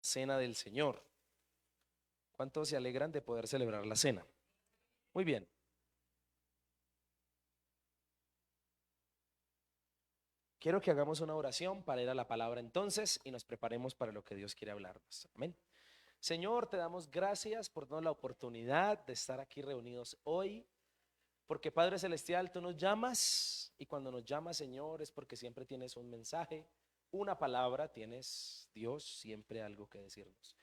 Cena del Señor. ¿Cuántos se alegran de poder celebrar la cena? Muy bien. Quiero que hagamos una oración para ir a la palabra entonces y nos preparemos para lo que Dios quiere hablarnos. Amén. Señor, te damos gracias por darnos la oportunidad de estar aquí reunidos hoy, porque Padre Celestial, tú nos llamas y cuando nos llamas, Señor, es porque siempre tienes un mensaje, una palabra, tienes Dios siempre algo que decirnos.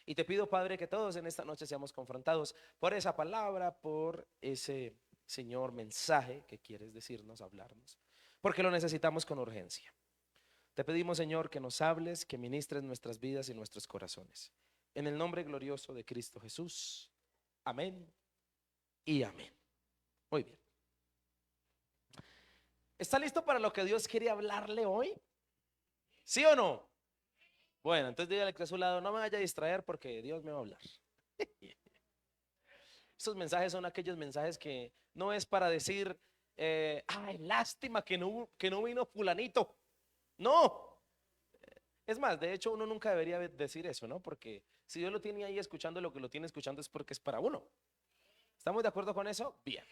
Y te pido, Padre, que todos en esta noche seamos confrontados por esa palabra, por ese, Señor, mensaje que quieres decirnos, hablarnos, porque lo necesitamos con urgencia. Te pedimos, Señor, que nos hables, que ministres nuestras vidas y nuestros corazones. En el nombre glorioso de Cristo Jesús. Amén y amén. Muy bien. ¿Está listo para lo que Dios quiere hablarle hoy? ¿Sí o no? Bueno, entonces dígale que a su lado, no me vaya a distraer porque Dios me va a hablar. Estos mensajes son aquellos mensajes que no es para decir, ay, lástima que no vino fulanito. No. Es más, de hecho uno nunca debería decir eso, ¿no? Porque si Dios lo tiene ahí escuchando, lo que lo tiene escuchando es porque es para uno. ¿Estamos de acuerdo con eso? Bien.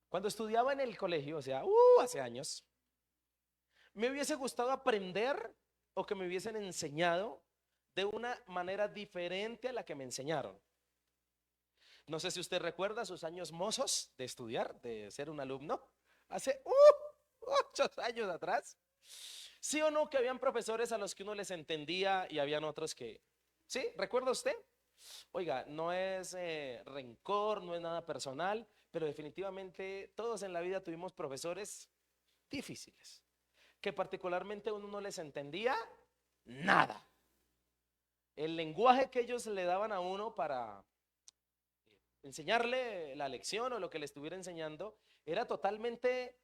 Cuando estudiaba en el colegio, o sea, hace años, me hubiese gustado aprender o que me hubiesen enseñado de una manera diferente a la que me enseñaron. No sé si usted recuerda sus años mozos de estudiar, de ser un alumno, hace 8 años atrás. ¿Sí o no que habían profesores a los que uno les entendía y habían otros que... ¿Sí? ¿Recuerda usted? Oiga, no es rencor, no es nada personal, pero definitivamente todos en la vida tuvimos profesores difíciles, que particularmente uno no les entendía nada. El lenguaje que ellos le daban a uno para enseñarle la lección o lo que le estuviera enseñando era totalmente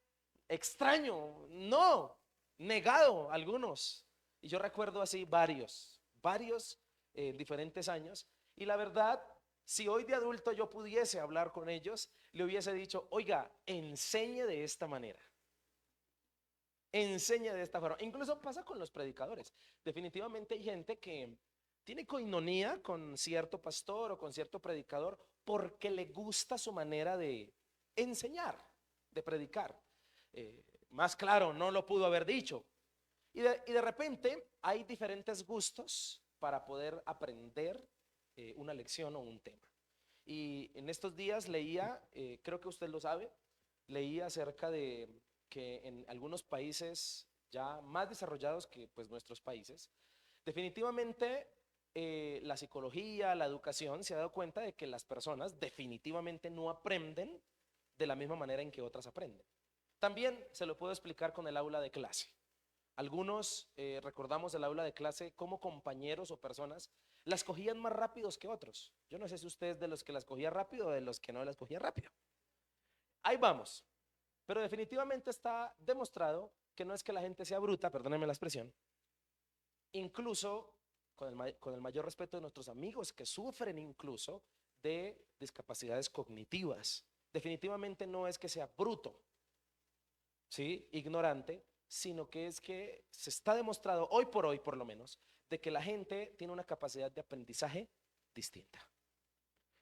extraño, no, negado algunos. Y yo recuerdo así varios diferentes años. Y la verdad, si hoy de adulto yo pudiese hablar con ellos, le hubiese dicho, oiga, enseñe de esta manera. Enseñe de esta forma. Incluso pasa con los predicadores. Definitivamente hay gente que tiene coinonía con cierto pastor o con cierto predicador porque le gusta su manera de enseñar, de predicar. Más claro, no lo pudo haber dicho. Y de repente hay diferentes gustos para poder aprender una lección o un tema. Y en estos días leía, creo que usted lo sabe, leía acerca de que en algunos países ya más desarrollados que pues nuestros países, definitivamente la psicología, la educación se ha dado cuenta de que las personas definitivamente no aprenden de la misma manera en que otras aprenden. También se lo puedo explicar con el aula de clase. Algunos recordamos el aula de clase como compañeros o personas las cogían más rápidos que otros. Yo no sé si usted es de los que las cogía rápido o de los que no las cogía rápido. Ahí vamos. Pero definitivamente está demostrado que no es que la gente sea bruta, perdónenme la expresión, incluso con el mayor respeto de nuestros amigos que sufren incluso de discapacidades cognitivas. Definitivamente no es que sea bruto, ¿sí? Ignorante, sino que es que se está demostrado, hoy por hoy por lo menos, de que la gente tiene una capacidad de aprendizaje distinta.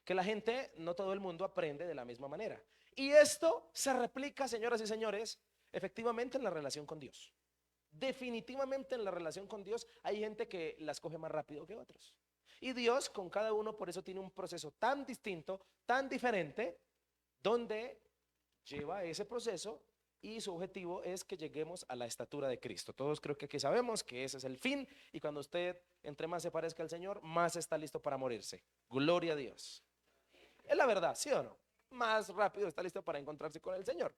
Que la gente, no todo el mundo aprende de la misma manera. Y esto se replica, señoras y señores, efectivamente en la relación con Dios. Definitivamente en la relación con Dios hay gente que las coge más rápido que otros. Y Dios con cada uno por eso tiene un proceso tan distinto, tan diferente, donde lleva ese proceso y su objetivo es que lleguemos a la estatura de Cristo. Todos creo que aquí sabemos que ese es el fin y cuando usted entre más se parezca al Señor, más está listo para morirse. Gloria a Dios. Es la verdad, ¿sí o no? Más rápido está listo para encontrarse con el Señor.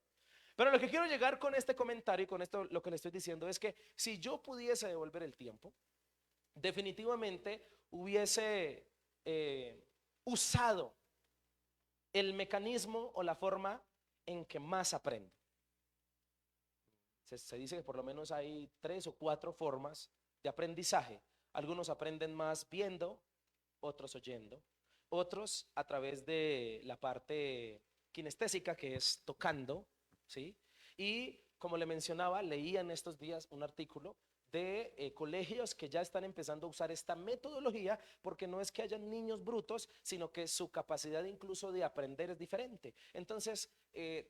Pero lo que quiero llegar con este comentario y con esto lo que le estoy diciendo es que si yo pudiese devolver el tiempo, definitivamente hubiese usado el mecanismo o la forma en que más aprendo. Se dice que por lo menos hay 3 o 4 formas de aprendizaje. Algunos aprenden más viendo, otros oyendo, otros a través de la parte kinestésica que es tocando, ¿sí? Y como le mencionaba, leía en estos días un artículo de colegios que ya están empezando a usar esta metodología, porque no es que hayan niños brutos, sino que su capacidad incluso de aprender es diferente. Entonces,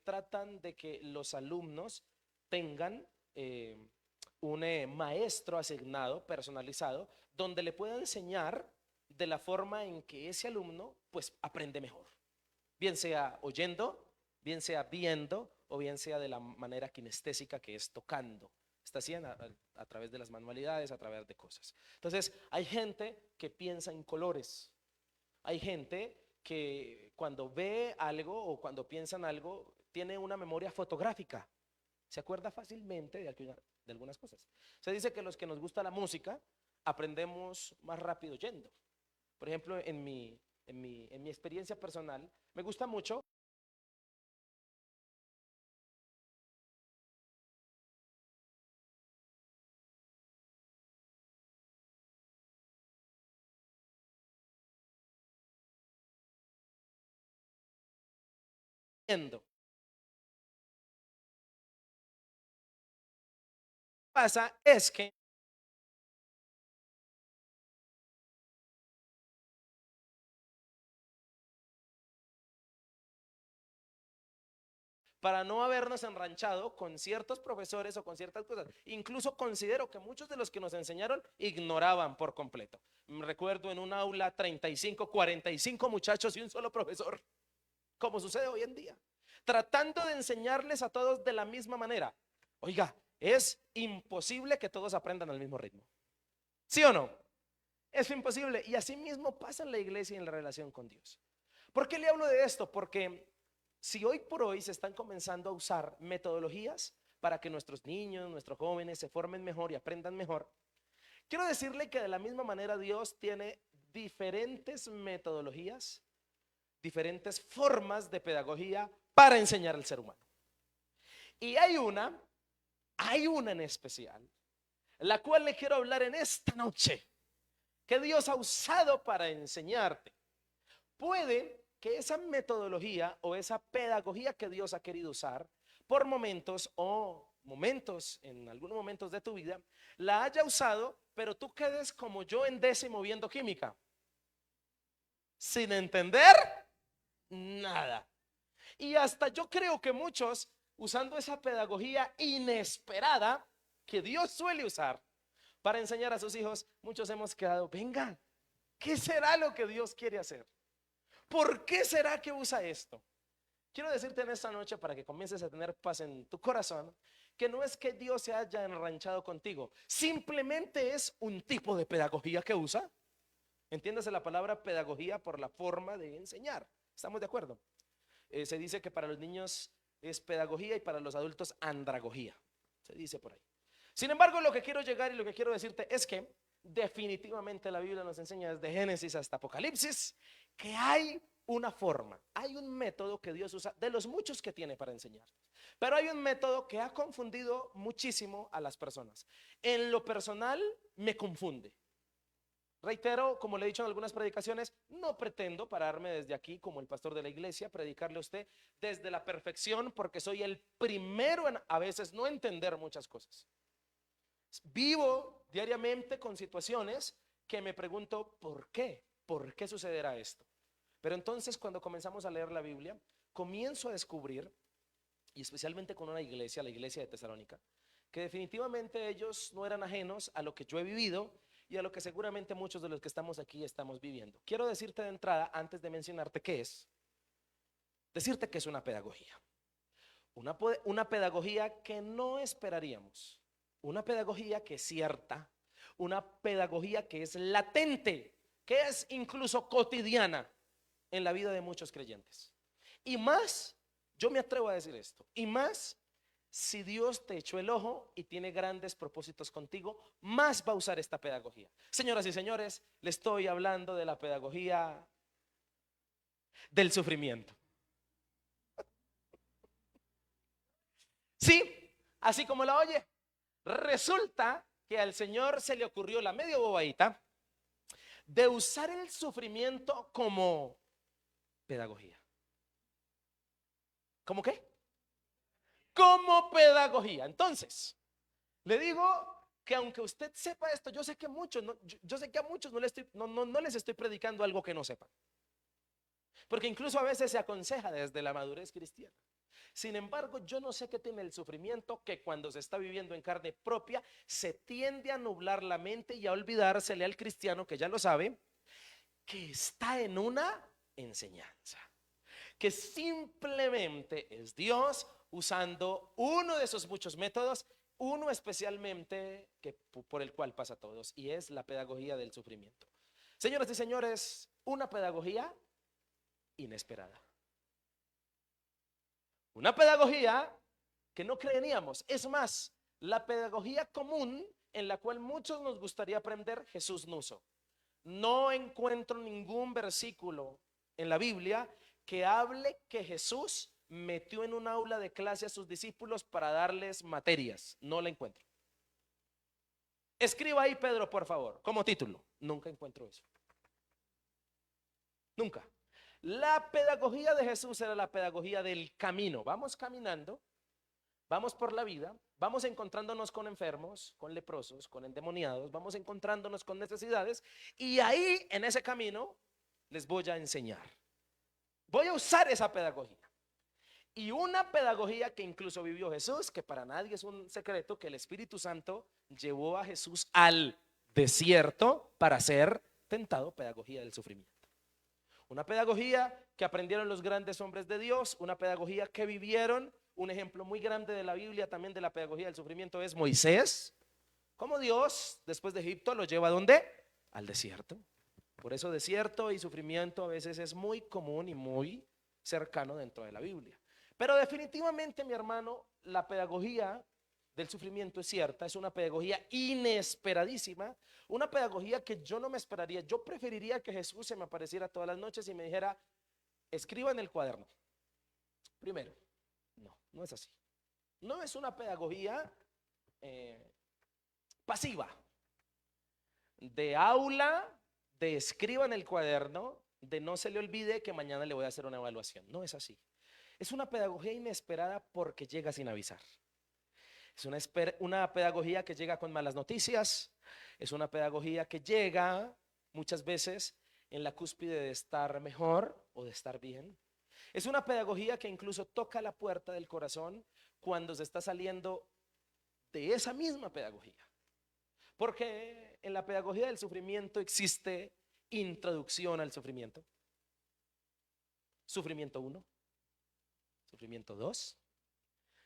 tratan de que los alumnos tengan un maestro asignado, personalizado, donde le pueda enseñar de la forma en que ese alumno pues aprende mejor, bien sea oyendo, bien sea viendo o bien sea de la manera kinestésica, que es tocando. Está así a través de las manualidades, a través de cosas. Entonces, hay gente que piensa en colores, hay gente que cuando ve algo o cuando piensa en algo tiene una memoria fotográfica, se acuerda fácilmente de algunas cosas. Se dice que los que nos gusta la música aprendemos más rápido yendo. Por ejemplo, en mi experiencia personal, me gusta mucho yendo. Lo que pasa es que para no habernos enranchado con ciertos profesores o con ciertas cosas. Incluso considero que muchos de los que nos enseñaron ignoraban por completo. Recuerdo en un aula 35, 45 muchachos y un solo profesor, como sucede hoy en día, tratando de enseñarles a todos de la misma manera. Oiga, es imposible que todos aprendan al mismo ritmo. ¿Sí o no? Es imposible. Y así mismo pasa en la iglesia y en la relación con Dios. ¿Por qué le hablo de esto? Porque si hoy por hoy se están comenzando a usar metodologías para que nuestros niños, nuestros jóvenes se formen mejor y aprendan mejor, quiero decirle que de la misma manera Dios tiene diferentes metodologías, diferentes formas de pedagogía para enseñar al ser humano. Y hay una en especial, la cual le quiero hablar en esta noche, que Dios ha usado para enseñarte. Puede que esa metodología o esa pedagogía que Dios ha querido usar por momentos o momentos, en algunos momentos de tu vida, la haya usado, pero tú quedes como yo en décimo viendo química, sin entender nada. Y hasta yo creo que muchos, usando esa pedagogía inesperada que Dios suele usar para enseñar a sus hijos, muchos hemos quedado, venga, ¿qué será lo que Dios quiere hacer? ¿Por qué será que usa esto? Quiero decirte en esta noche, para que comiences a tener paz en tu corazón, que no es que Dios se haya enranchado contigo, simplemente es un tipo de pedagogía que usa. Entiéndase la palabra pedagogía por la forma de enseñar. ¿Estamos de acuerdo? Se dice que para los niños es pedagogía y para los adultos andragogía. Se dice por ahí. Sin embargo, lo que quiero llegar y lo que quiero decirte es que definitivamente la Biblia nos enseña desde Génesis hasta Apocalipsis que hay una forma, hay un método que Dios usa de los muchos que tiene para enseñar. Pero hay un método que ha confundido muchísimo a las personas. En lo personal me confunde. Reitero, como le he dicho en algunas predicaciones, no pretendo pararme desde aquí como el pastor de la iglesia, predicarle a usted desde la perfección, porque soy el primero en a veces no entender muchas cosas. Vivo diariamente con situaciones que me pregunto, ¿por qué? ¿Por qué sucederá esto? Pero entonces cuando comenzamos a leer la Biblia, comienzo a descubrir, y especialmente con una iglesia, la iglesia de Tesalónica, que definitivamente ellos no eran ajenos a lo que yo he vivido y a lo que seguramente muchos de los que estamos aquí estamos viviendo. Quiero decirte de entrada, antes de mencionarte qué es, decirte que es una pedagogía. Una pedagogía que no esperaríamos, una pedagogía que es cierta, una pedagogía que es latente, que es incluso cotidiana en la vida de muchos creyentes. Y más, yo me atrevo a decir esto, y más si Dios te echó el ojo y tiene grandes propósitos contigo, más va a usar esta pedagogía. Señoras y señores, le estoy hablando de la pedagogía del sufrimiento. Sí, así como la oye. Resulta que al Señor se le ocurrió la medio bobadita de usar el sufrimiento como pedagogía. ¿Cómo qué? Como pedagogía. Entonces, le digo que aunque usted sepa esto, yo sé que muchos, yo sé que a muchos no les estoy predicando algo que no sepan. Porque incluso a veces se aconseja desde la madurez cristiana. Sin embargo, yo no sé qué tiene el sufrimiento que cuando se está viviendo en carne propia se tiende a nublar la mente y a olvidársele al cristiano, que ya lo sabe, que está en una enseñanza, que simplemente es Dios usando uno de esos muchos métodos, uno especialmente que por el cual pasa a todos, y es la pedagogía del sufrimiento. Señoras y señores, una pedagogía inesperada. Una pedagogía que no creeríamos. Es más, la pedagogía común en la cual muchos nos gustaría aprender, Jesús no usó. No encuentro ningún versículo en la Biblia que hable que Jesús metió en un aula de clase a sus discípulos para darles materias. No la encuentro. Escriba ahí, Pedro, por favor, como título. Nunca encuentro eso. Nunca. La pedagogía de Jesús era la pedagogía del camino. Vamos caminando, vamos por la vida, vamos encontrándonos con enfermos, con leprosos, con endemoniados, vamos encontrándonos con necesidades y ahí en ese camino les voy a enseñar. Voy a usar esa pedagogía. Y una pedagogía que incluso vivió Jesús, que para nadie es un secreto, que el Espíritu Santo llevó a Jesús al desierto para ser tentado, pedagogía del sufrimiento. Una pedagogía que aprendieron los grandes hombres de Dios, una pedagogía que vivieron. Un ejemplo muy grande de la Biblia también de la pedagogía del sufrimiento es Moisés, como Dios después de Egipto lo lleva ¿a dónde? Al desierto. Por eso desierto y sufrimiento a veces es muy común y muy cercano dentro de la Biblia. Pero definitivamente, mi hermano, la pedagogía del sufrimiento es cierta, es una pedagogía inesperadísima, una pedagogía que yo no me esperaría. Yo preferiría que Jesús se me apareciera todas las noches y me dijera, escriba en el cuaderno. Primero, no es así. No es una pedagogía pasiva, de aula, de escriba en el cuaderno, de no se le olvide que mañana le voy a hacer una evaluación. No es así. Es una pedagogía inesperada porque llega sin avisar. Es una pedagogía que llega con malas noticias. Es una pedagogía que llega muchas veces en la cúspide de estar mejor o de estar bien. Es una pedagogía que incluso toca la puerta del corazón cuando se está saliendo de esa misma pedagogía. Porque en la pedagogía del sufrimiento existe introducción al sufrimiento. Sufrimiento 1, sufrimiento 2,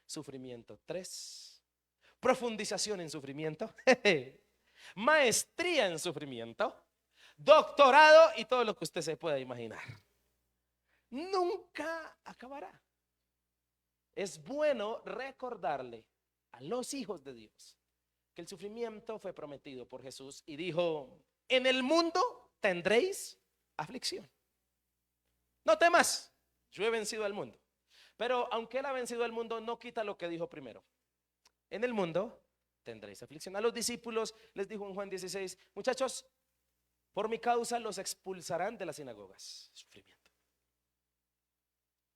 sufrimiento 3, profundización en sufrimiento, maestría en sufrimiento, doctorado y todo lo que usted se pueda imaginar. Nunca acabará. Es bueno recordarle a los hijos de Dios que el sufrimiento fue prometido por Jesús y dijo, en el mundo tendréis aflicción. No temas, yo he vencido al mundo. Pero aunque él ha vencido al mundo, no quita lo que dijo primero. En el mundo tendréis aflicción. A los discípulos les dijo en Juan 16, muchachos, por mi causa los expulsarán de las sinagogas. Sufrimiento.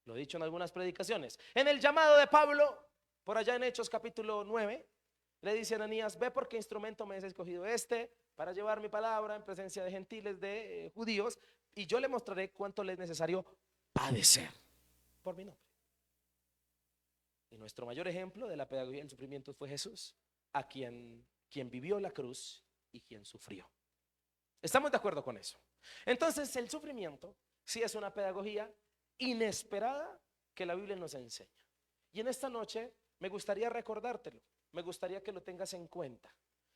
Lo he dicho en algunas predicaciones. En el llamado de Pablo, por allá en Hechos capítulo 9, le dice a Ananías, ve por qué instrumento me has escogido para llevar mi palabra en presencia de gentiles, de judíos, y yo le mostraré cuánto le es necesario padecer por mi nombre. Y nuestro mayor ejemplo de la pedagogía del sufrimiento fue Jesús, a quien vivió la cruz y quien sufrió. ¿Estamos de acuerdo con eso? Entonces el sufrimiento sí es una pedagogía inesperada que la Biblia nos enseña. Y en esta noche me gustaría recordártelo, me gustaría que lo tengas en cuenta.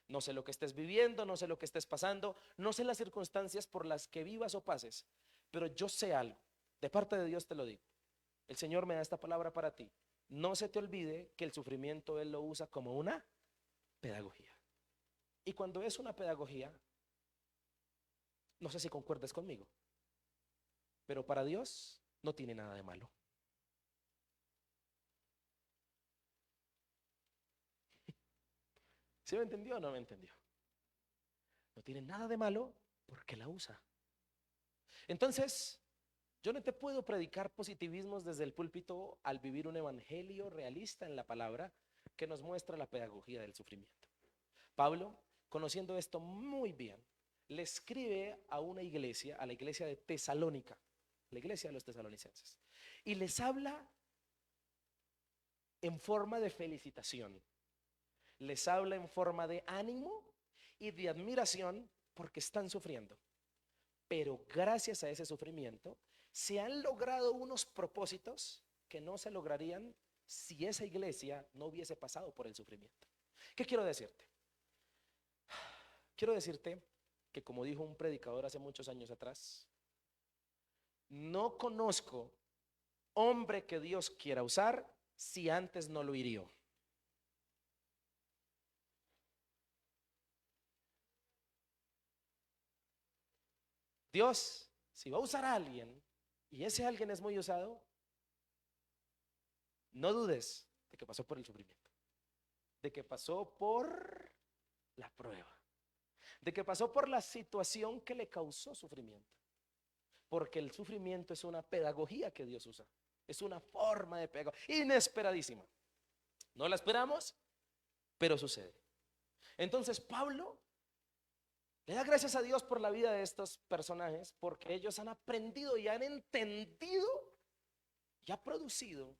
No sé lo que estés viviendo, no sé lo que estés pasando, no sé las circunstancias por las que vivas o pases, pero yo sé algo, de parte de Dios te lo digo. El Señor me da esta palabra para ti. No se te olvide que el sufrimiento Él lo usa como una pedagogía. Y cuando es una pedagogía, no sé si concuerdas conmigo, pero para Dios no tiene nada de malo. ¿Sí me entendió o no me entendió? No tiene nada de malo porque la usa. Entonces, yo no te puedo predicar positivismos desde el púlpito al vivir un evangelio realista en la palabra que nos muestra la pedagogía del sufrimiento. Pablo, conociendo esto muy bien, le escribe a una iglesia, a la iglesia de Tesalónica, la iglesia de los tesalonicenses, y les habla en forma de felicitación, les habla en forma de ánimo y de admiración porque están sufriendo. Pero gracias a ese sufrimiento se han logrado unos propósitos que no se lograrían si esa iglesia no hubiese pasado por el sufrimiento. ¿Qué quiero decirte? Quiero decirte que, como dijo un predicador hace muchos años atrás, no conozco hombre que Dios quiera usar si antes no lo hirió. Dios, si va a usar a alguien y ese alguien es muy usado, no dudes de que pasó por el sufrimiento, de que pasó por la prueba, de que pasó por la situación que le causó sufrimiento. Porque el sufrimiento es una pedagogía que Dios usa, es una forma de pedagogía inesperadísima. No la esperamos, pero sucede. Entonces Pablo le da gracias a Dios por la vida de estos personajes, porque ellos han aprendido y han entendido y ha producido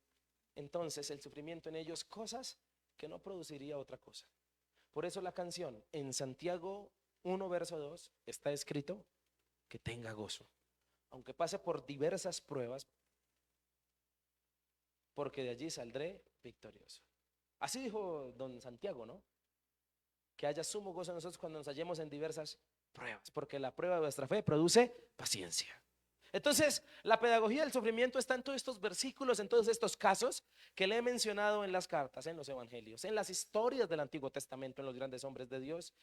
entonces el sufrimiento en ellos cosas que no produciría otra cosa. Por eso la canción en Santiago 1 verso 2 está escrito que tenga gozo, aunque pase por diversas pruebas, porque de allí saldré victorioso. Así dijo don Santiago, ¿no? Que haya sumo gozo en nosotros cuando nos hallemos en diversas pruebas, porque la prueba de vuestra fe produce paciencia. Entonces, la pedagogía del sufrimiento está en todos estos versículos, en todos estos casos que le he mencionado en las cartas, en los evangelios, en las historias del Antiguo Testamento, en los grandes hombres de Dios.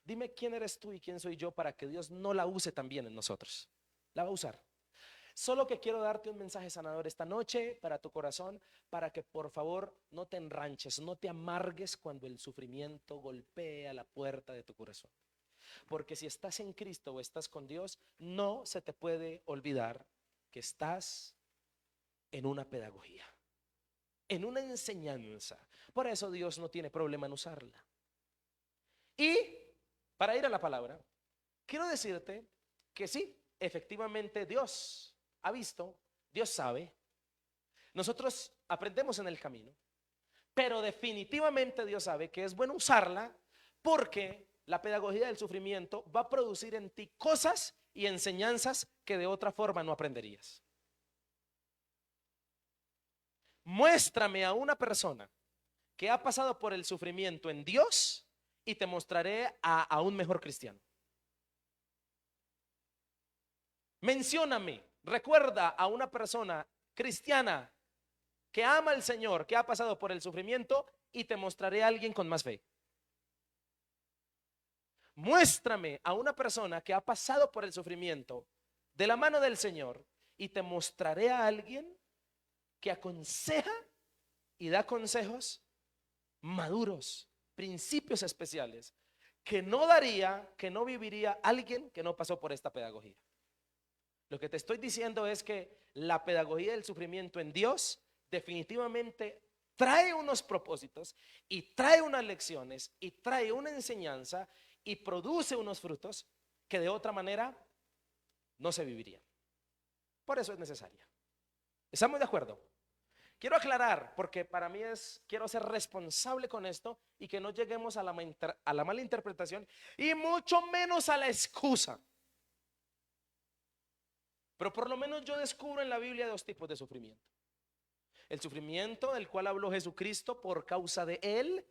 Dime quién eres tú y quién soy yo para que Dios no la use también en nosotros. La va a usar. Solo que quiero darte un mensaje sanador esta noche para tu corazón, para que por favor no te enranches, no te amargues cuando el sufrimiento golpea la puerta de tu corazón. Porque si estás en Cristo o estás con Dios, no se te puede olvidar que estás en una pedagogía, en una enseñanza. Por eso Dios no tiene problema en usarla. Y para ir a la palabra, quiero decirte que sí, efectivamente Dios ha visto, Dios sabe. Nosotros aprendemos en el camino, pero definitivamente Dios sabe que es bueno usarla porque la pedagogía del sufrimiento va a producir en ti cosas y enseñanzas que de otra forma no aprenderías. Muéstrame a una persona que ha pasado por el sufrimiento en Dios y te mostraré a un mejor cristiano. Mencióname, recuerda a una persona cristiana que ama al Señor, que ha pasado por el sufrimiento y te mostraré a alguien con más fe. Muéstrame a una persona que ha pasado por el sufrimiento de la mano del Señor y te mostraré a alguien que aconseja y da consejos maduros, principios especiales, que no daría, que no viviría alguien que no pasó por esta pedagogía. Lo que te estoy diciendo es que la pedagogía del sufrimiento en Dios definitivamente trae unos propósitos y trae unas lecciones y trae una enseñanza y produce unos frutos que de otra manera no se vivirían. Por eso es necesaria. ¿Estamos de acuerdo? Quiero aclarar, porque para mí quiero ser responsable con esto y que no lleguemos a la mala interpretación y mucho menos a la excusa. Pero por lo menos yo descubro en la Biblia dos tipos de sufrimiento. El sufrimiento del cual habló Jesucristo: por causa de él,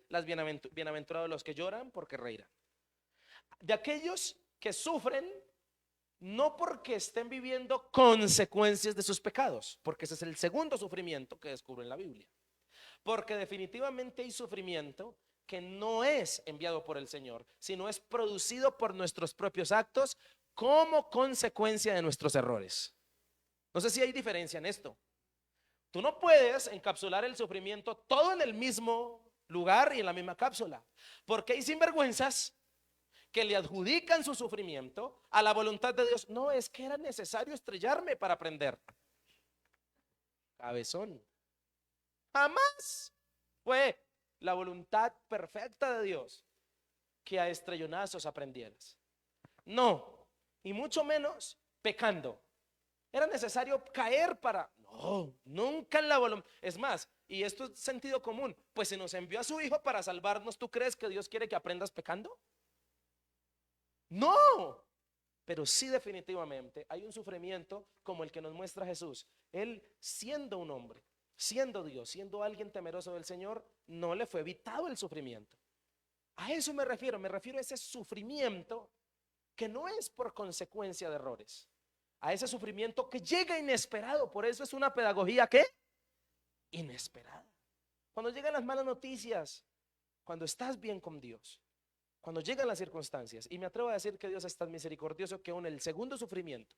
bienaventurados los que lloran, porque reirán. De aquellos que sufren no porque estén viviendo consecuencias de sus pecados, porque ese es el segundo sufrimiento que descubro en la Biblia. Porque definitivamente hay sufrimiento que no es enviado por el Señor, sino es producido por nuestros propios actos como consecuencia de nuestros errores. No sé si hay diferencia en esto. Tú no puedes encapsular el sufrimiento todo en el mismo lugar y en la misma cápsula, porque hay sinvergüenzas que le adjudican su sufrimiento a la voluntad de Dios. No, es que era necesario estrellarme para aprender. Cabezón. Jamás fue la voluntad perfecta de Dios que a estrellonazos aprendieras. No, y mucho menos pecando. Era necesario caer para... No, nunca en la voluntad. Es más, y esto es sentido común, pues si nos envió a su Hijo para salvarnos, ¿tú crees que Dios quiere que aprendas pecando? No, pero sí definitivamente hay un sufrimiento como el que nos muestra Jesús. Él siendo un hombre, siendo Dios, siendo alguien temeroso del Señor, no le fue evitado el sufrimiento. A eso me refiero a ese sufrimiento que no es por consecuencia de errores, a ese sufrimiento que llega inesperado. Por eso es una pedagogía que inesperada. Cuando llegan las malas noticias, cuando estás bien con Dios, cuando llegan las circunstancias, y me atrevo a decir que Dios es tan misericordioso que aún el segundo sufrimiento,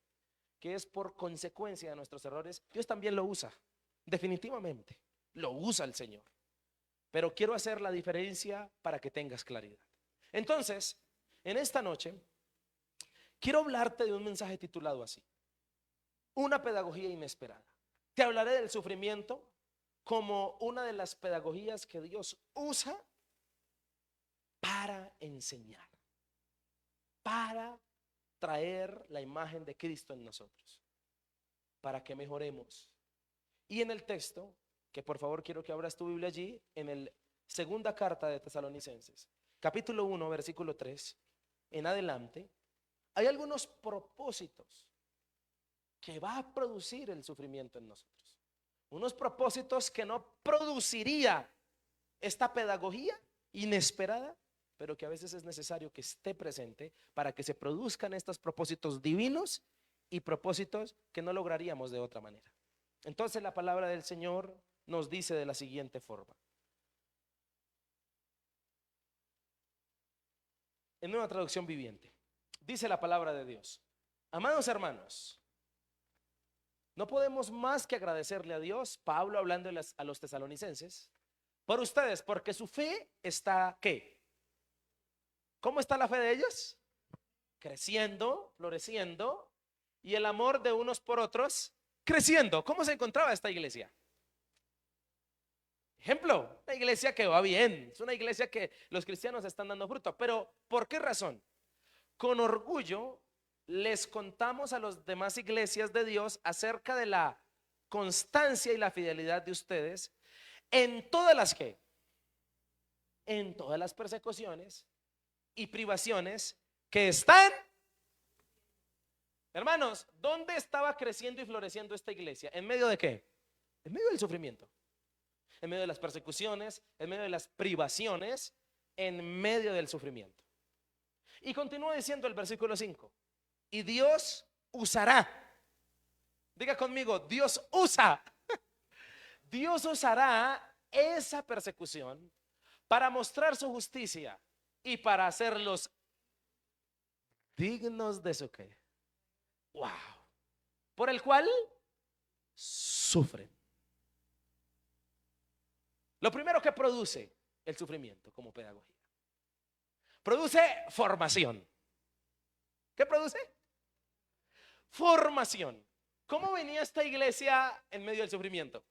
que es por consecuencia de nuestros errores, Dios también lo usa. Definitivamente lo usa el Señor. Pero quiero hacer la diferencia para que tengas claridad. Entonces, en esta noche quiero hablarte de un mensaje titulado así: una pedagogía inesperada. Te hablaré del sufrimiento como una de las pedagogías que Dios usa para enseñar, para traer la imagen de Cristo en nosotros, para que mejoremos. Y en el texto, que por favor quiero que abras tu Biblia allí, en el segunda carta de Tesalonicenses, capítulo 1, versículo 3, en adelante, hay algunos propósitos que va a producir el sufrimiento en nosotros. Unos propósitos que no produciría esta pedagogía inesperada, pero que a veces es necesario que esté presente para que se produzcan estos propósitos divinos y propósitos que no lograríamos de otra manera. Entonces la palabra del Señor nos dice de la siguiente forma. En Nueva Traducción Viviente, dice la palabra de Dios: amados hermanos, no podemos más que agradecerle a Dios, Pablo hablando a los tesalonicenses, por ustedes, porque su fe está, ¿qué? ¿Cómo está la fe de ellos? Creciendo, floreciendo, y el amor de unos por otros creciendo. ¿Cómo se encontraba esta iglesia? Ejemplo, una iglesia que va bien, es una iglesia que los cristianos están dando fruto. Pero ¿por qué razón? Con orgullo les contamos a las demás iglesias de Dios acerca de la constancia y la fidelidad de ustedes en todas las que, en todas las persecuciones y privaciones que están. Hermanos, ¿dónde estaba creciendo y floreciendo esta iglesia? ¿En medio de qué? En medio del sufrimiento, en medio de las persecuciones, en medio de las privaciones, en medio del sufrimiento. Y continúa diciendo el versículo 5: y Dios usará, diga conmigo, Dios usa, Dios usará esa persecución para mostrar su justicia y para hacerlos dignos de su qué. Wow. Por el cual sufren. Lo primero que produce el sufrimiento como pedagogía, produce formación. ¿Qué produce? Formación. ¿Cómo venía esta iglesia en medio del sufrimiento?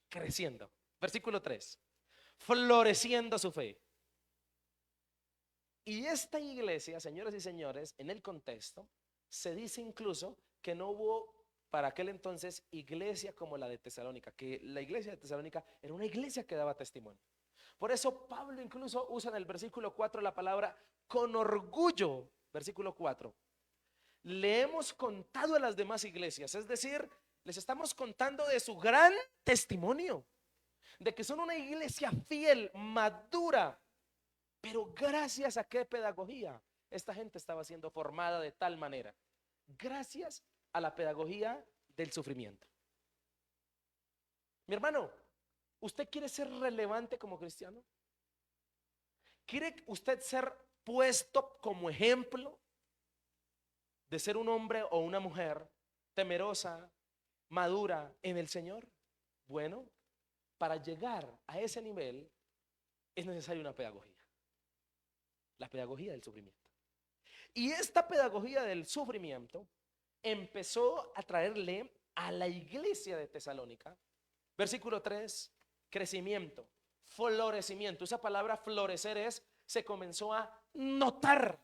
Creciendo. Versículo 3. Floreciendo su fe. Y esta iglesia, señoras y señores, en el contexto, se dice incluso que no hubo para aquel entonces iglesia como la de Tesalónica, que la iglesia de Tesalónica era una iglesia que daba testimonio. Por eso Pablo incluso usa en el versículo 4 la palabra con orgullo. Versículo 4. Le hemos contado a las demás iglesias, es decir, les estamos contando de su gran testimonio, de que son una iglesia fiel, madura. Pero gracias a qué pedagogía esta gente estaba siendo formada de tal manera, gracias a la pedagogía del sufrimiento. Mi hermano, ¿usted quiere ser relevante como cristiano? ¿Quiere usted ser puesto como ejemplo de ser un hombre o una mujer temerosa, madura en el Señor? Bueno, para llegar a ese nivel es necesaria una pedagogía, la pedagogía del sufrimiento. Y esta pedagogía del sufrimiento empezó a traerle a la iglesia de Tesalónica, versículo 3, crecimiento, florecimiento. Esa palabra florecer es, se comenzó a notar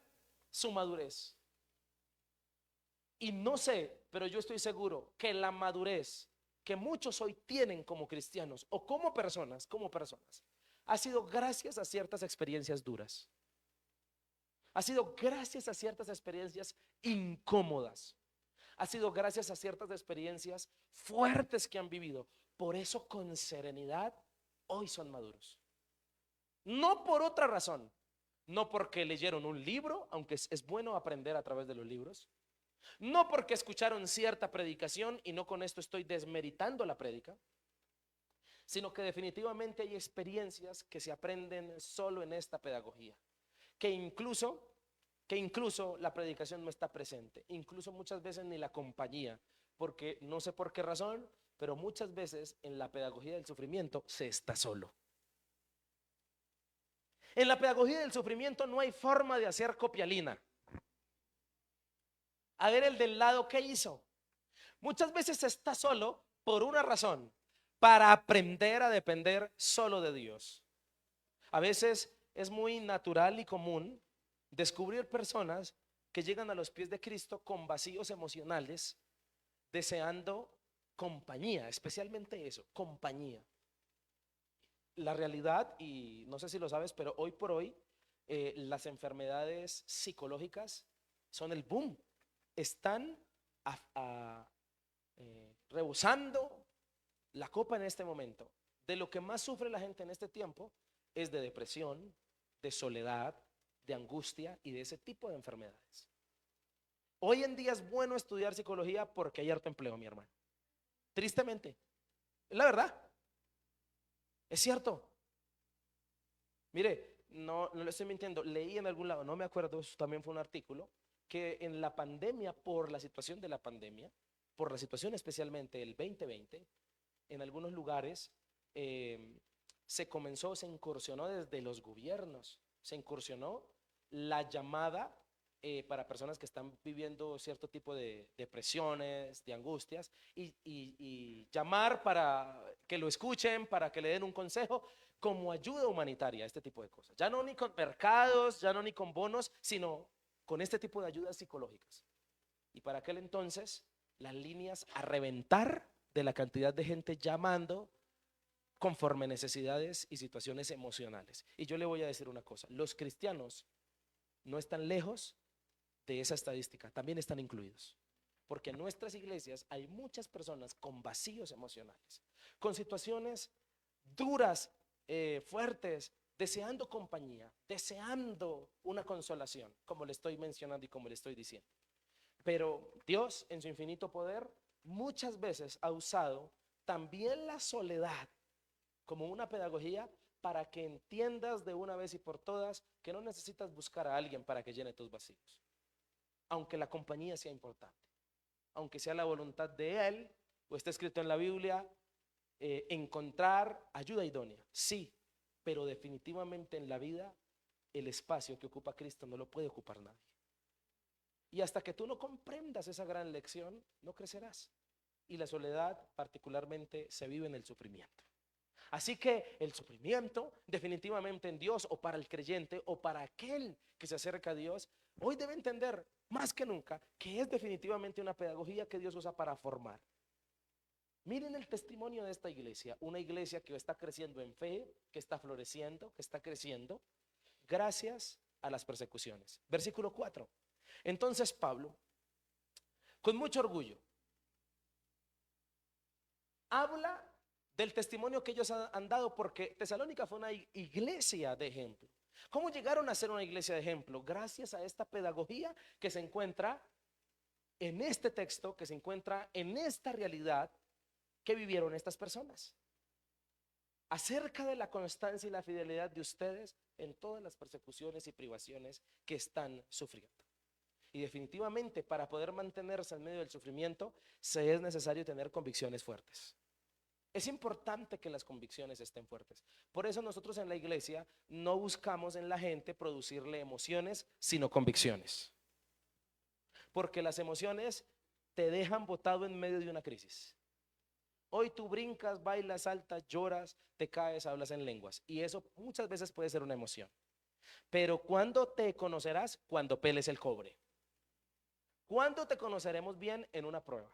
su madurez. Y no sé, pero yo estoy seguro que la madurez que muchos hoy tienen como cristianos o como personas, ha sido gracias a ciertas experiencias duras. Ha sido gracias a ciertas experiencias incómodas. Ha sido gracias a ciertas experiencias fuertes que han vivido. Por eso con serenidad hoy son maduros. No por otra razón. No porque leyeron un libro, aunque es bueno aprender a través de los libros. No porque escucharon cierta predicación, y no con esto estoy desmeritando la prédica, sino que definitivamente hay experiencias que se aprenden solo en esta pedagogía, que incluso la predicación no está presente, incluso muchas veces ni la compañía, porque no sé por qué razón, pero muchas veces en la pedagogía del sufrimiento se está solo. En la pedagogía del sufrimiento no hay forma de hacer copialina. A ver el del lado, ¿qué hizo? Muchas veces se está solo por una razón: para aprender a depender solo de Dios. A veces es muy natural y común descubrir personas que llegan a los pies de Cristo con vacíos emocionales, deseando compañía, especialmente eso, compañía. La realidad, y no sé si lo sabes, pero hoy por hoy las enfermedades psicológicas son el boom. Están rebosando la copa en este momento. De lo que más sufre la gente en este tiempo es de depresión, de soledad, de angustia y de ese tipo de enfermedades. Hoy en día es bueno estudiar psicología porque hay harto empleo, mi hermano. Tristemente, es la verdad, es cierto. Mire, no le estoy mintiendo, leí en algún lado, no me acuerdo, eso también fue un artículo, que en la pandemia, por la situación de la pandemia, por la situación especialmente del 2020, en algunos lugares se incursionó desde los gobiernos, se incursionó la llamada para personas que están viviendo cierto tipo de depresiones, de angustias, y llamar para que lo escuchen, para que le den un consejo como ayuda humanitaria a este tipo de cosas. Ya no ni con mercados, ya no ni con bonos, sino con este tipo de ayudas psicológicas. Y para aquel entonces, las líneas a reventar de la cantidad de gente llamando conforme necesidades y situaciones emocionales. Y yo le voy a decir una cosa: los cristianos no están lejos de esa estadística, también están incluidos. Porque en nuestras iglesias hay muchas personas con vacíos emocionales, con situaciones duras, fuertes, deseando compañía, deseando una consolación, como le estoy mencionando y como le estoy diciendo. Pero Dios, en su infinito poder, muchas veces ha usado también la soledad como una pedagogía para que entiendas de una vez y por todas que no necesitas buscar a alguien para que llene tus vacíos, aunque la compañía sea importante, aunque sea la voluntad de Él, o está escrito en la Biblia, encontrar ayuda idónea, sí, pero definitivamente en la vida el espacio que ocupa Cristo no lo puede ocupar nadie. Y hasta que tú no comprendas esa gran lección, no crecerás. Y la soledad particularmente se vive en el sufrimiento. Así que el sufrimiento definitivamente en Dios, o para el creyente o para aquel que se acerca a Dios, hoy debe entender más que nunca que es definitivamente una pedagogía que Dios usa para formar. Miren el testimonio de esta iglesia, una iglesia que está creciendo en fe, que está floreciendo, que está creciendo gracias a las persecuciones. Versículo 4. Entonces Pablo, con mucho orgullo, habla del testimonio que ellos han dado, porque Tesalónica fue una iglesia de ejemplo. ¿Cómo llegaron a ser una iglesia de ejemplo? Gracias a esta pedagogía que se encuentra en este texto, que se encuentra en esta realidad que vivieron estas personas, acerca de la constancia y la fidelidad de ustedes en todas las persecuciones y privaciones que están sufriendo. Y definitivamente, para poder mantenerse en medio del sufrimiento, se es necesario tener convicciones fuertes. Es importante que las convicciones estén fuertes. Por eso nosotros en la iglesia no buscamos en la gente producirle emociones, sino convicciones. Porque las emociones te dejan botado en medio de una crisis. Hoy tú brincas, bailas, saltas, lloras, te caes, hablas en lenguas. Y eso muchas veces puede ser una emoción. Pero ¿cuándo te conocerás? Cuando peles el cobre. ¿Cuándo te conoceremos bien? En una prueba,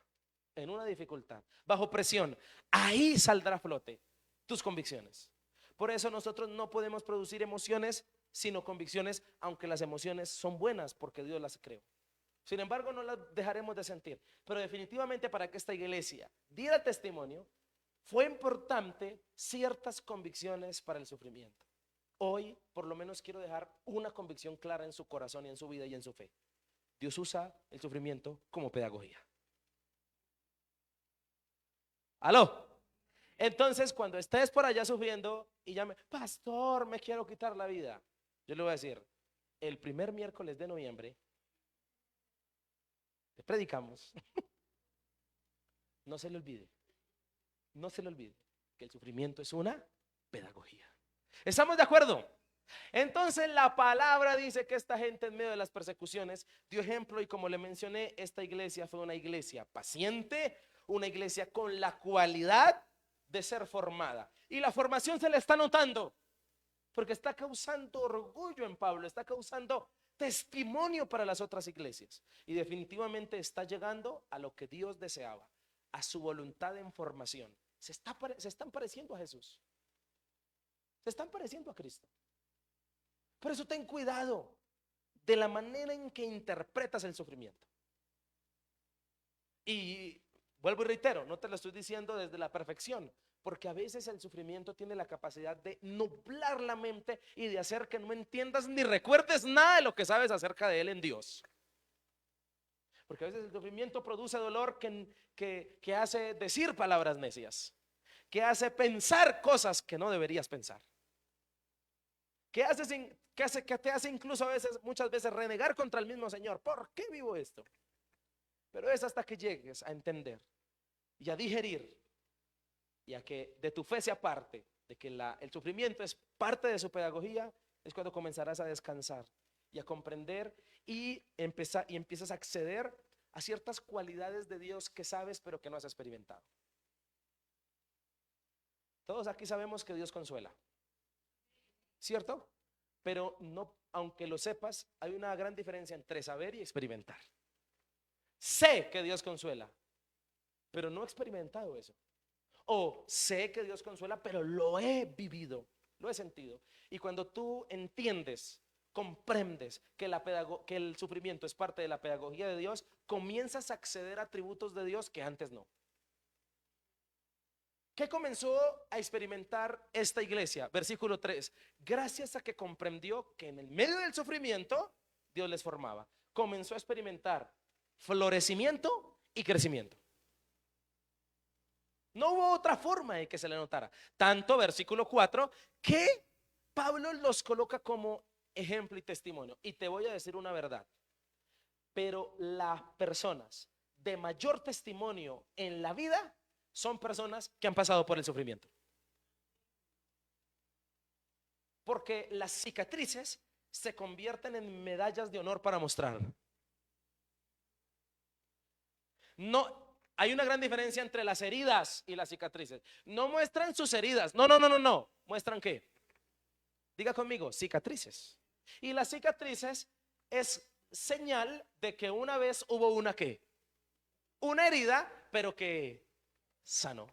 en una dificultad, bajo presión. Ahí saldrá a flote tus convicciones. Por eso nosotros no podemos producir emociones sino convicciones, aunque las emociones son buenas porque Dios las creó. Sin embargo, no las dejaremos de sentir. Pero definitivamente para que esta iglesia diera testimonio, fue importante ciertas convicciones para el sufrimiento. Hoy, por lo menos, quiero dejar una convicción clara en su corazón y en su vida y en su fe. Dios usa el sufrimiento como pedagogía. ¿Aló? Entonces, cuando estés por allá sufriendo y llame, pastor, me quiero quitar la vida, yo le voy a decir, el primer miércoles de noviembre, te predicamos, no se le olvide, no se le olvide que el sufrimiento es una pedagogía. ¿Estamos de acuerdo? Entonces la palabra dice que esta gente en medio de las persecuciones dio ejemplo y como le mencioné, esta iglesia fue una iglesia paciente, una iglesia con la cualidad de ser formada. Y la formación se le está notando porque está causando orgullo en Pablo, está causando testimonio para las otras iglesias y definitivamente está llegando a lo que Dios deseaba, a su voluntad en formación. Se están pareciendo a Jesús, se están pareciendo a Cristo. Por eso ten cuidado de la manera en que interpretas el sufrimiento. Y vuelvo y reitero, no te lo estoy diciendo desde la perfección, porque a veces el sufrimiento tiene la capacidad de nublar la mente y de hacer que no entiendas ni recuerdes nada de lo que sabes acerca de Él en Dios. Porque a veces el sufrimiento produce dolor que hace decir palabras necias, que hace pensar cosas que no deberías pensar, que te hace incluso a veces, muchas veces renegar contra el mismo Señor. ¿Por qué vivo esto? Pero es hasta que llegues a entender y a digerir y a que de tu fe sea parte, de que el sufrimiento es parte de su pedagogía, es cuando comenzarás a descansar y a comprender y empiezas a acceder a ciertas cualidades de Dios que sabes pero que no has experimentado. Todos aquí sabemos que Dios consuela, ¿cierto? Pero no, aunque lo sepas, hay una gran diferencia entre saber y experimentar. Sé que Dios consuela, pero no he experimentado eso. O sé que Dios consuela, pero lo he vivido, lo he sentido. Y cuando tú entiendes, comprendes que el sufrimiento es parte de la pedagogía de Dios, comienzas a acceder a atributos de Dios que antes no. ¿Qué comenzó a experimentar esta iglesia? Versículo 3. Gracias a que comprendió que en el medio del sufrimiento Dios les formaba, comenzó a experimentar florecimiento y crecimiento. No hubo otra forma de que se le notara. Tanto, versículo 4, que Pablo los coloca como ejemplo y testimonio. Y te voy a decir una verdad. Pero las personas de mayor testimonio en la vida son personas que han pasado por el sufrimiento. Porque las cicatrices se convierten en medallas de honor para mostrar. No, hay una gran diferencia entre las heridas y las cicatrices. No muestran sus heridas. No. ¿Muestran qué? Diga conmigo, cicatrices. Y las cicatrices es señal de que una vez hubo una ¿qué? Una herida, pero que sanó.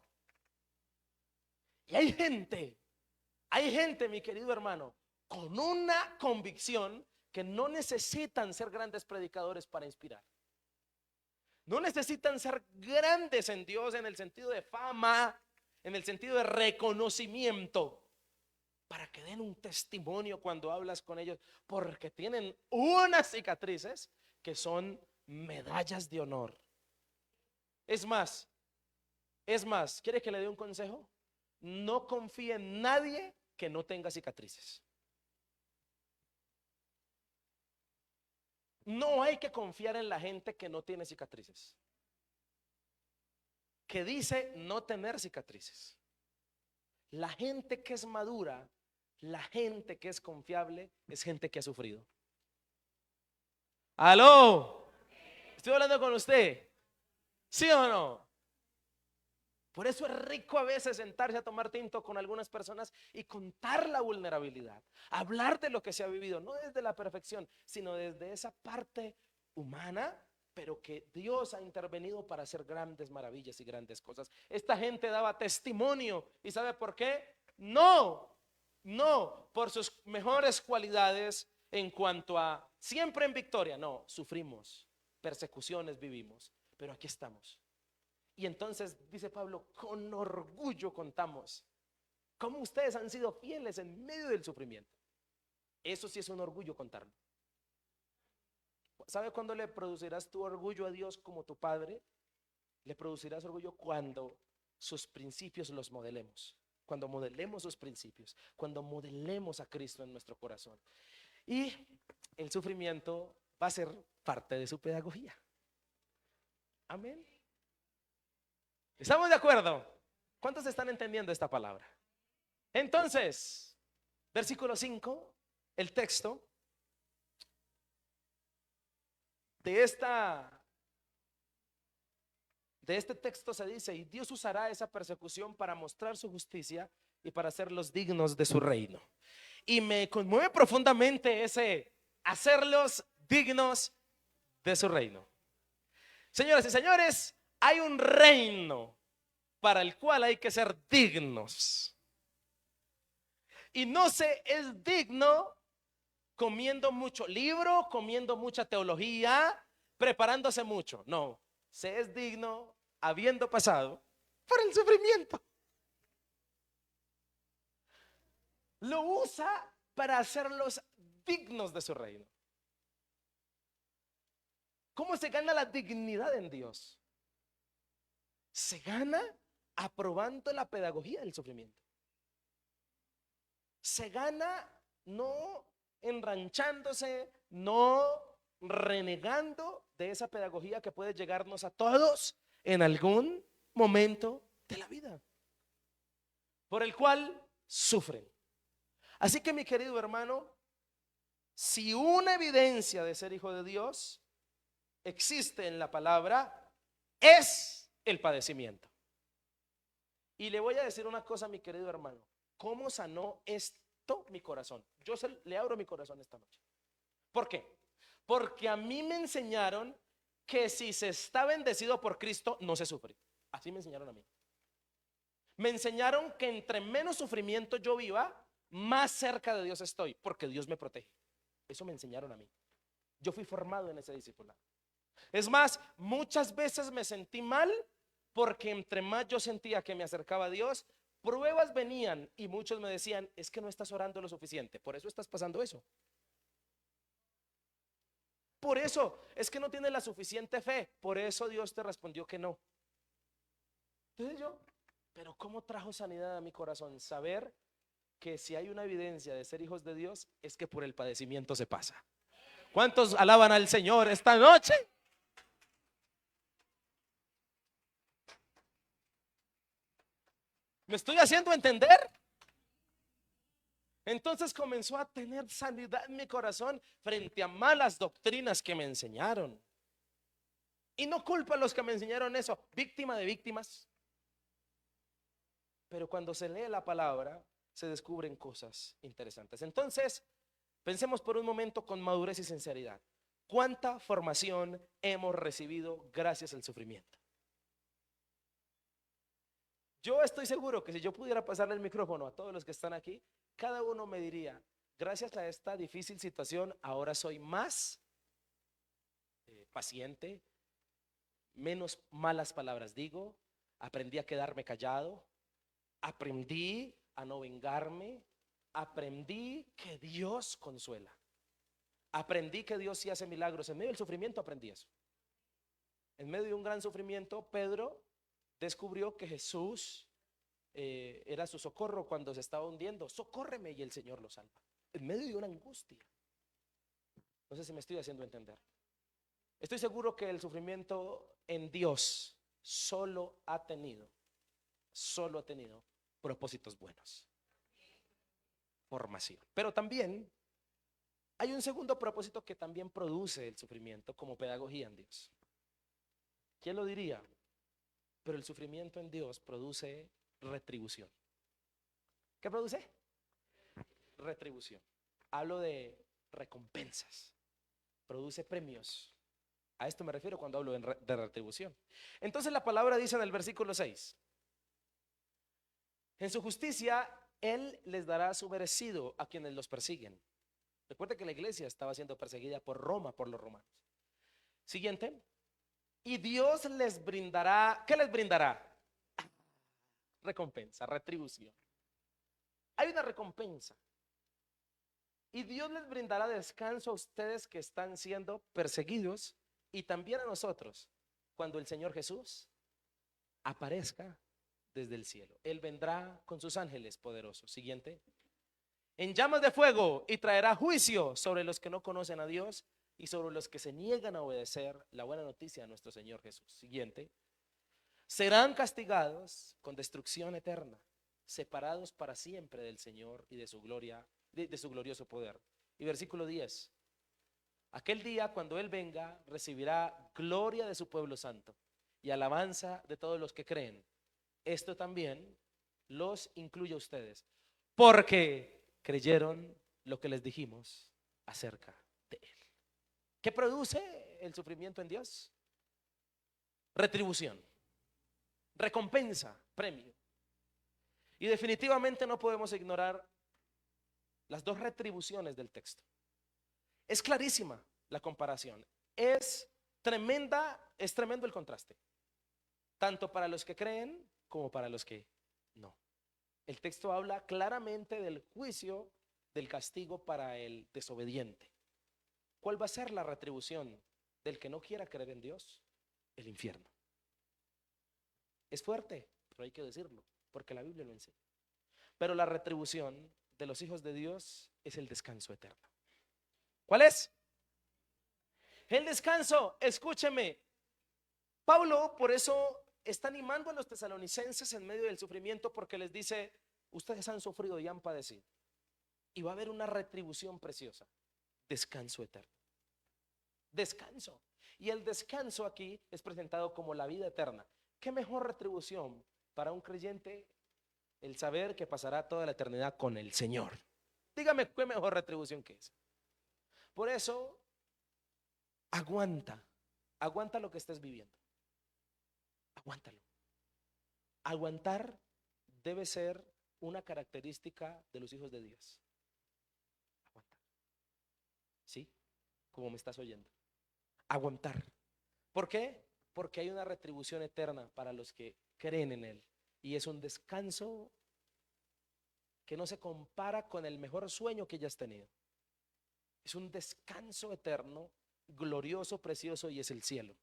Y hay gente, mi querido hermano, con una convicción que no necesitan ser grandes predicadores para inspirar. No necesitan ser grandes en Dios en el sentido de fama, en el sentido de reconocimiento, para que den un testimonio cuando hablas con ellos, porque tienen unas cicatrices que son medallas de honor. Es más, ¿quiere que le dé un consejo? No confíe en nadie que no tenga cicatrices. No hay que confiar en la gente que no tiene cicatrices, que dice no tener cicatrices. La gente que es madura, la gente que es confiable, es gente que ha sufrido. ¿Aló? ¿Estoy hablando con usted? ¿Sí o no? Por eso es rico a veces sentarse a tomar tinto con algunas personas y contar la vulnerabilidad, hablar de lo que se ha vivido, no desde la perfección, sino desde esa parte humana, pero que Dios ha intervenido para hacer grandes maravillas y grandes cosas. Esta gente daba testimonio, ¿y sabe por qué? No por sus mejores cualidades en cuanto a siempre en victoria, no, sufrimos, persecuciones vivimos, pero aquí estamos. Y entonces dice Pablo, con orgullo contamos cómo ustedes han sido fieles en medio del sufrimiento. Eso sí es un orgullo contarlo. ¿Sabe cuándo le producirás tu orgullo a Dios como tu Padre? Le producirás orgullo cuando sus principios los modelemos. Cuando modelemos sus principios. Cuando modelemos a Cristo en nuestro corazón. Y el sufrimiento va a ser parte de su pedagogía. Amén. ¿Estamos de acuerdo? ¿Cuántos están entendiendo esta palabra? Entonces, versículo 5, el texto de este texto se dice: y Dios usará esa persecución para mostrar su justicia y para hacerlos dignos de su reino. Y me conmueve profundamente ese hacerlos dignos de su reino. Señoras y señores, hay un reino para el cual hay que ser dignos. Y no se es digno comiendo mucho libro, comiendo mucha teología, preparándose mucho. No, se es digno habiendo pasado por el sufrimiento. Lo usa para hacerlos dignos de su reino. ¿Cómo se gana la dignidad en Dios? Se gana aprobando la pedagogía del sufrimiento. Se gana no enranchándose, no renegando de esa pedagogía que puede llegarnos a todos en algún momento de la vida, por el cual sufren. Así que, mi querido hermano, si una evidencia de ser hijo de Dios existe en la palabra, es el padecimiento. Y le voy a decir una cosa, mi querido hermano: ¿cómo sanó esto mi corazón? Yo le abro mi corazón esta noche. ¿Por qué? Porque a mí me enseñaron que si se está bendecido por Cristo, no se sufre. Así me enseñaron a mí. Me enseñaron que entre menos sufrimiento yo viva, más cerca de Dios estoy, porque Dios me protege. Eso me enseñaron a mí. Yo fui formado en ese discipulado. Es más, muchas veces me sentí mal porque entre más yo sentía que me acercaba a Dios, pruebas venían y muchos me decían: es que no estás orando lo suficiente, por eso estás pasando eso. Por eso es que no tienes la suficiente fe, por eso Dios te respondió que no. Entonces pero ¿cómo trajo sanidad a mi corazón? Saber que si hay una evidencia de ser hijos de Dios, es que por el padecimiento se pasa. ¿Cuántos alaban al Señor esta noche? ¿Me estoy haciendo entender? Entonces comenzó a tener sanidad en mi corazón frente a malas doctrinas que me enseñaron. Y no culpa a los que me enseñaron eso, víctima de víctimas. Pero cuando se lee la palabra, se descubren cosas interesantes. Entonces, pensemos por un momento con madurez y sinceridad. ¿Cuánta formación hemos recibido gracias al sufrimiento? Yo estoy seguro que si yo pudiera pasarle el micrófono a todos los que están aquí, cada uno me diría: gracias a esta difícil situación, ahora soy más paciente, menos malas palabras digo, aprendí a quedarme callado, aprendí a no vengarme, aprendí que Dios consuela, aprendí que Dios sí hace milagros. En medio del sufrimiento aprendí eso. En medio de un gran sufrimiento, Pedro descubrió que Jesús era su socorro cuando se estaba hundiendo. Socórreme, y el Señor lo salva. En medio de una angustia. No sé si me estoy haciendo entender. Estoy seguro que el sufrimiento en Dios solo ha tenido propósitos buenos. Formación. Pero también hay un segundo propósito que también produce el sufrimiento como pedagogía en Dios. ¿Quién lo diría? Pero el sufrimiento en Dios produce retribución. ¿Qué produce? Retribución. Hablo de recompensas. Produce premios. A esto me refiero cuando hablo de retribución. Entonces la palabra dice en el versículo 6: en su justicia Él les dará su merecido a quienes los persiguen. Recuerde que la iglesia estaba siendo perseguida por Roma, por los romanos. Siguiente. Y Dios les brindará, ¿qué les brindará? Recompensa, retribución. Hay una recompensa. Y Dios les brindará descanso a ustedes que están siendo perseguidos y también a nosotros cuando el Señor Jesús aparezca desde el cielo. Él vendrá con sus ángeles poderosos. Siguiente. En llamas de fuego, y traerá juicio sobre los que no conocen a Dios y sobre los que se niegan a obedecer la buena noticia de nuestro Señor Jesús. Siguiente. Serán castigados con destrucción eterna, separados para siempre del Señor y de su gloria, de su glorioso poder. Y versículo 10. Aquel día, cuando Él venga, recibirá gloria de su pueblo santo y alabanza de todos los que creen. Esto también los incluye a ustedes, porque creyeron lo que les dijimos acerca de Él. ¿Qué produce el sufrimiento en Dios? Retribución, recompensa, premio. Y definitivamente no podemos ignorar las dos retribuciones del texto. Es clarísima la comparación. Es tremendo el contraste, tanto para los que creen como para los que no. El texto habla claramente del juicio, del castigo para el desobediente. ¿Cuál va a ser la retribución del que no quiera creer en Dios? El infierno. Es fuerte, pero hay que decirlo, porque la Biblia lo enseña. Pero la retribución de los hijos de Dios es el descanso eterno. ¿Cuál es? El descanso. Escúcheme. Pablo por eso está animando a los tesalonicenses en medio del sufrimiento, porque les dice: ustedes han sufrido y han padecido, y va a haber una retribución preciosa. Descanso eterno. Descanso. Y el descanso aquí es presentado como la vida eterna. ¿Qué mejor retribución para un creyente? El saber que pasará toda la eternidad con el Señor. Dígame, ¿qué mejor retribución que esa? Por eso, aguanta lo que estés viviendo. Aguántalo. Aguantar debe ser una característica de los hijos de Dios. Aguantar. ¿Sí? Como me estás oyendo. Aguantar. ¿Por qué? Porque hay una retribución eterna para los que creen en Él. Y es un descanso que no se compara con el mejor sueño que hayas tenido. Es un descanso eterno, glorioso, precioso, y es el cielo.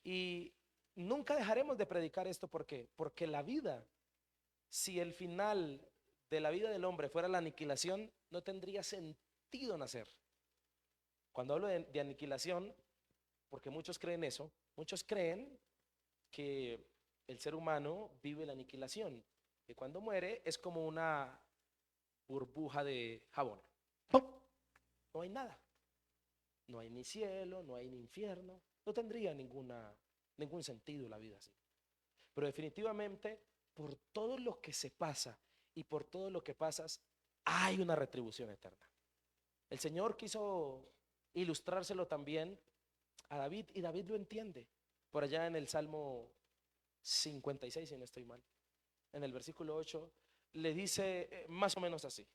Y nunca dejaremos de predicar esto. ¿Por qué? Porque la vida, si el final de la vida del hombre fuera la aniquilación, no tendría sentido nacer. Cuando hablo de aniquilación, porque muchos creen eso, muchos creen que el ser humano vive la aniquilación, que cuando muere es como una burbuja de jabón. ¡Pum! No hay nada. No hay ni cielo, no hay ni infierno. No tendría ningún sentido la vida así. Pero definitivamente, por todo lo que se pasa y por todo lo que pasas, hay una retribución eterna. El Señor quiso ilustrárselo también a David, y David lo entiende. Por allá en el Salmo 56, si no estoy mal, en el versículo 8, le dice más o menos así.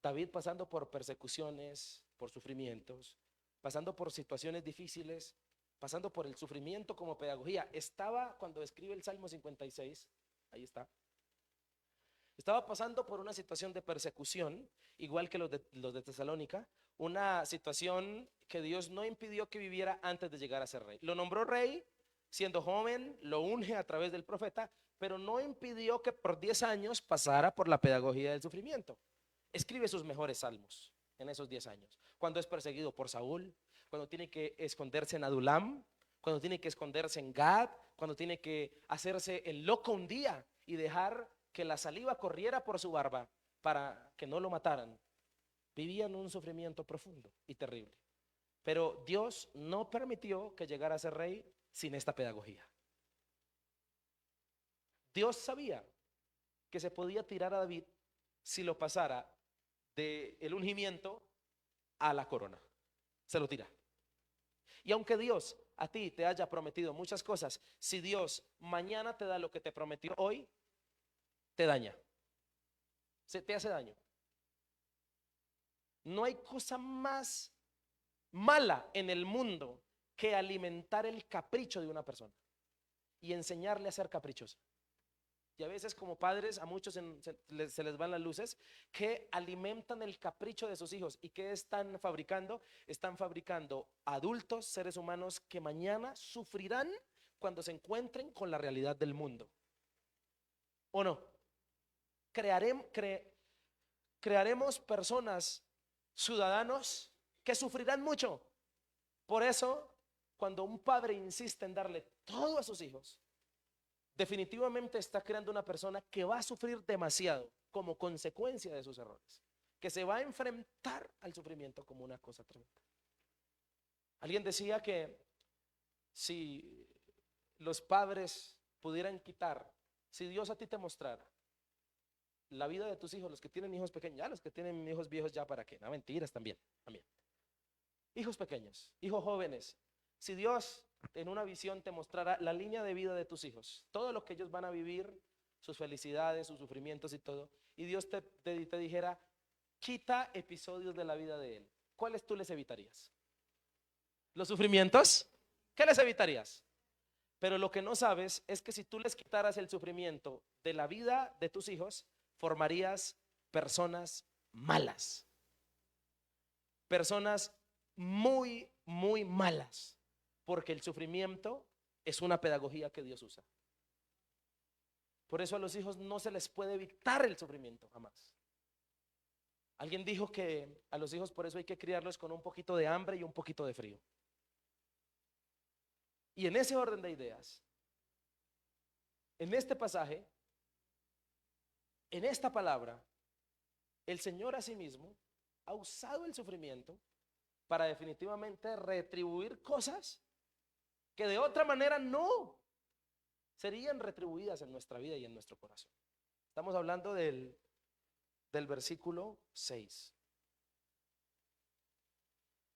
David, pasando por persecuciones, por sufrimientos, pasando por situaciones difíciles, pasando por el sufrimiento como pedagogía, estaba, cuando escribe el Salmo 56, ahí está, estaba pasando por una situación de persecución, igual que los de Tesalónica, una situación que Dios no impidió que viviera antes de llegar a ser rey. Lo nombró rey siendo joven, lo unge a través del profeta, pero no impidió que por 10 años pasara por la pedagogía del sufrimiento. Escribe sus mejores salmos en esos 10 años. Cuando es perseguido por Saúl, cuando tiene que esconderse en Adulam, cuando tiene que esconderse en Gad, cuando tiene que hacerse el loco un día y dejar que la saliva corriera por su barba para que no lo mataran. Vivían un sufrimiento profundo y terrible. Pero Dios no permitió que llegara a ser rey sin esta pedagogía. Dios sabía que se podía tirar a David si lo pasara del ungimiento a la corona. Se lo tira. Y aunque Dios a ti te haya prometido muchas cosas, si Dios mañana te da lo que te prometió hoy, te daña. Se te hace daño. No hay cosa más mala en el mundo que alimentar el capricho de una persona y enseñarle a ser caprichoso. Y a veces como padres a muchos se les van las luces que alimentan el capricho de sus hijos. ¿Y qué están fabricando? Están fabricando adultos, seres humanos que mañana sufrirán cuando se encuentren con la realidad del mundo. ¿O no? Crearemos personas, ciudadanos que sufrirán mucho. Por eso, cuando un padre insiste en darle todo a sus hijos, definitivamente está creando una persona que va a sufrir demasiado como consecuencia de sus errores, que se va a enfrentar al sufrimiento como una cosa tremenda. Alguien decía que si los padres pudieran quitar, si Dios a ti te mostrara la vida de tus hijos, los que tienen hijos pequeños, ya los que tienen hijos viejos, ya para qué, no, mentiras también. Hijos pequeños, hijos jóvenes, si Dios en una visión te mostrara la línea de vida de tus hijos, todo lo que ellos van a vivir, sus felicidades, sus sufrimientos y todo, y Dios te dijera, quita episodios de la vida de él, ¿cuáles tú les evitarías? ¿Los sufrimientos? ¿Qué les evitarías? Pero lo que no sabes es que si tú les quitaras el sufrimiento de la vida de tus hijos, formarías personas malas, personas muy, muy malas, porque el sufrimiento es una pedagogía que Dios usa. Por eso a los hijos no se les puede evitar el sufrimiento jamás. Alguien dijo que a los hijos por eso hay que criarlos con un poquito de hambre y un poquito de frío. Y en ese orden de ideas, en este pasaje, en esta palabra, el Señor asimismo ha usado el sufrimiento para definitivamente retribuir cosas que de otra manera no serían retribuidas en nuestra vida y en nuestro corazón. Estamos hablando del versículo 6.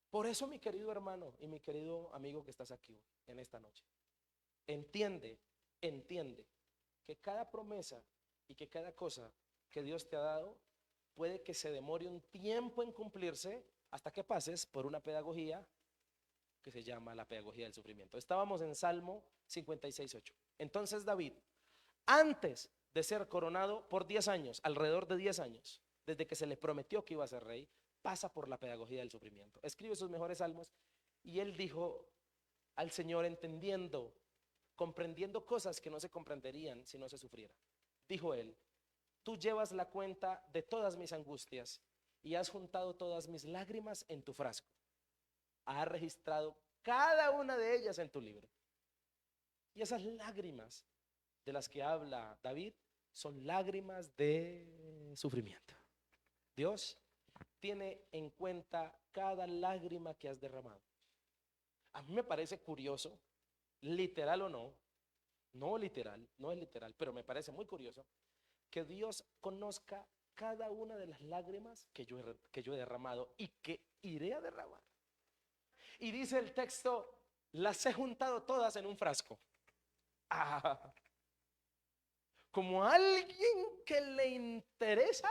Por eso, mi querido hermano y mi querido amigo que estás aquí en esta noche, entiende que cada promesa y que cada cosa que Dios te ha dado puede que se demore un tiempo en cumplirse hasta que pases por una pedagogía que se llama la pedagogía del sufrimiento. Estábamos en Salmo 56:8. Entonces David, antes de ser coronado por 10 años, alrededor de 10 años, desde que se le prometió que iba a ser rey, pasa por la pedagogía del sufrimiento. Escribe sus mejores salmos y él dijo al Señor entendiendo, comprendiendo cosas que no se comprenderían si no se sufriera. Dijo él, tú llevas la cuenta de todas mis angustias y has juntado todas mis lágrimas en tu frasco. Has registrado cada una de ellas en tu libro. Y esas lágrimas de las que habla David son lágrimas de sufrimiento. Dios tiene en cuenta cada lágrima que has derramado. A mí me parece curioso, literal o no, no literal, no es literal, pero me parece muy curioso que Dios conozca cada una de las lágrimas que yo he derramado y que iré a derramar. Y dice el texto, las he juntado todas en un frasco. Ah, como a alguien que le interesa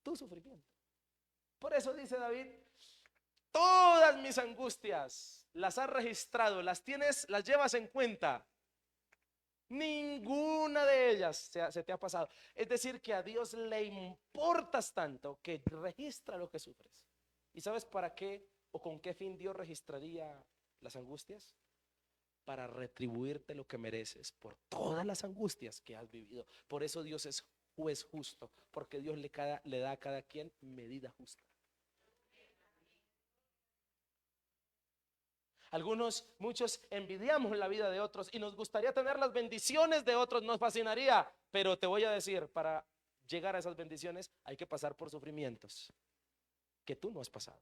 tu sufrimiento. Por eso dice David, todas mis angustias las has registrado, las tienes, las llevas en cuenta. Ninguna de ellas se te ha pasado. Es decir, que a Dios le importas tanto que registra lo que sufres. ¿Y sabes para qué o con qué fin Dios registraría las angustias? Para retribuirte lo que mereces por todas las angustias que has vivido. Por eso Dios es juez justo, porque Dios le da a cada quien medida justa. Muchos envidiamos la vida de otros y nos gustaría tener las bendiciones de otros, nos fascinaría, pero te voy a decir, para llegar a esas bendiciones hay que pasar por sufrimientos que tú no has pasado.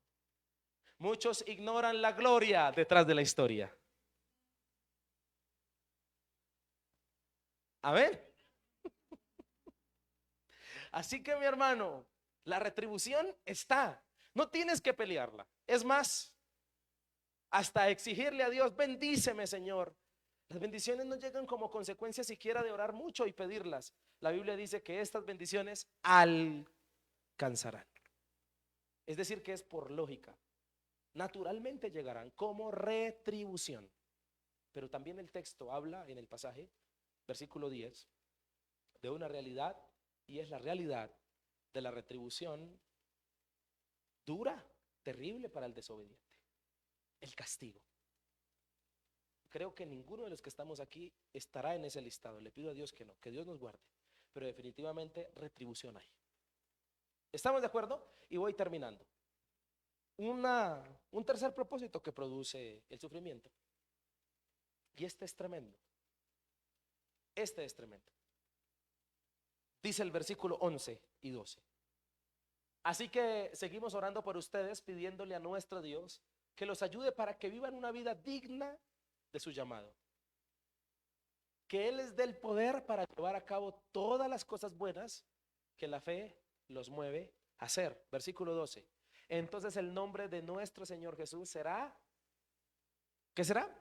Muchos ignoran la gloria detrás de la historia. Amén. Así que mi hermano, la retribución está. No tienes que pelearla. Es más, hasta exigirle a Dios, bendíceme, Señor. Las bendiciones no llegan como consecuencia siquiera de orar mucho y pedirlas. La Biblia dice que estas bendiciones alcanzarán. Es decir, que es por lógica. Naturalmente llegarán como retribución. Pero también el texto habla en el pasaje, versículo 10, de una realidad, y es la realidad de la retribución dura, terrible para el desobediente, el castigo. Creo que ninguno de los que estamos aquí estará en ese listado. Le pido a Dios que no, que Dios nos guarde. Pero definitivamente retribución hay. ¿Estamos de acuerdo? Y voy terminando. Un tercer propósito que produce el sufrimiento. Y este es tremendo. Este es tremendo. Dice el versículo 11 y 12. Así que seguimos orando por ustedes, pidiéndole a nuestro Dios que los ayude para que vivan una vida digna de su llamado. Que Él les dé el poder para llevar a cabo todas las cosas buenas que la fe los mueve a hacer. Versículo 12. Entonces el nombre de nuestro Señor Jesús será, ¿qué será?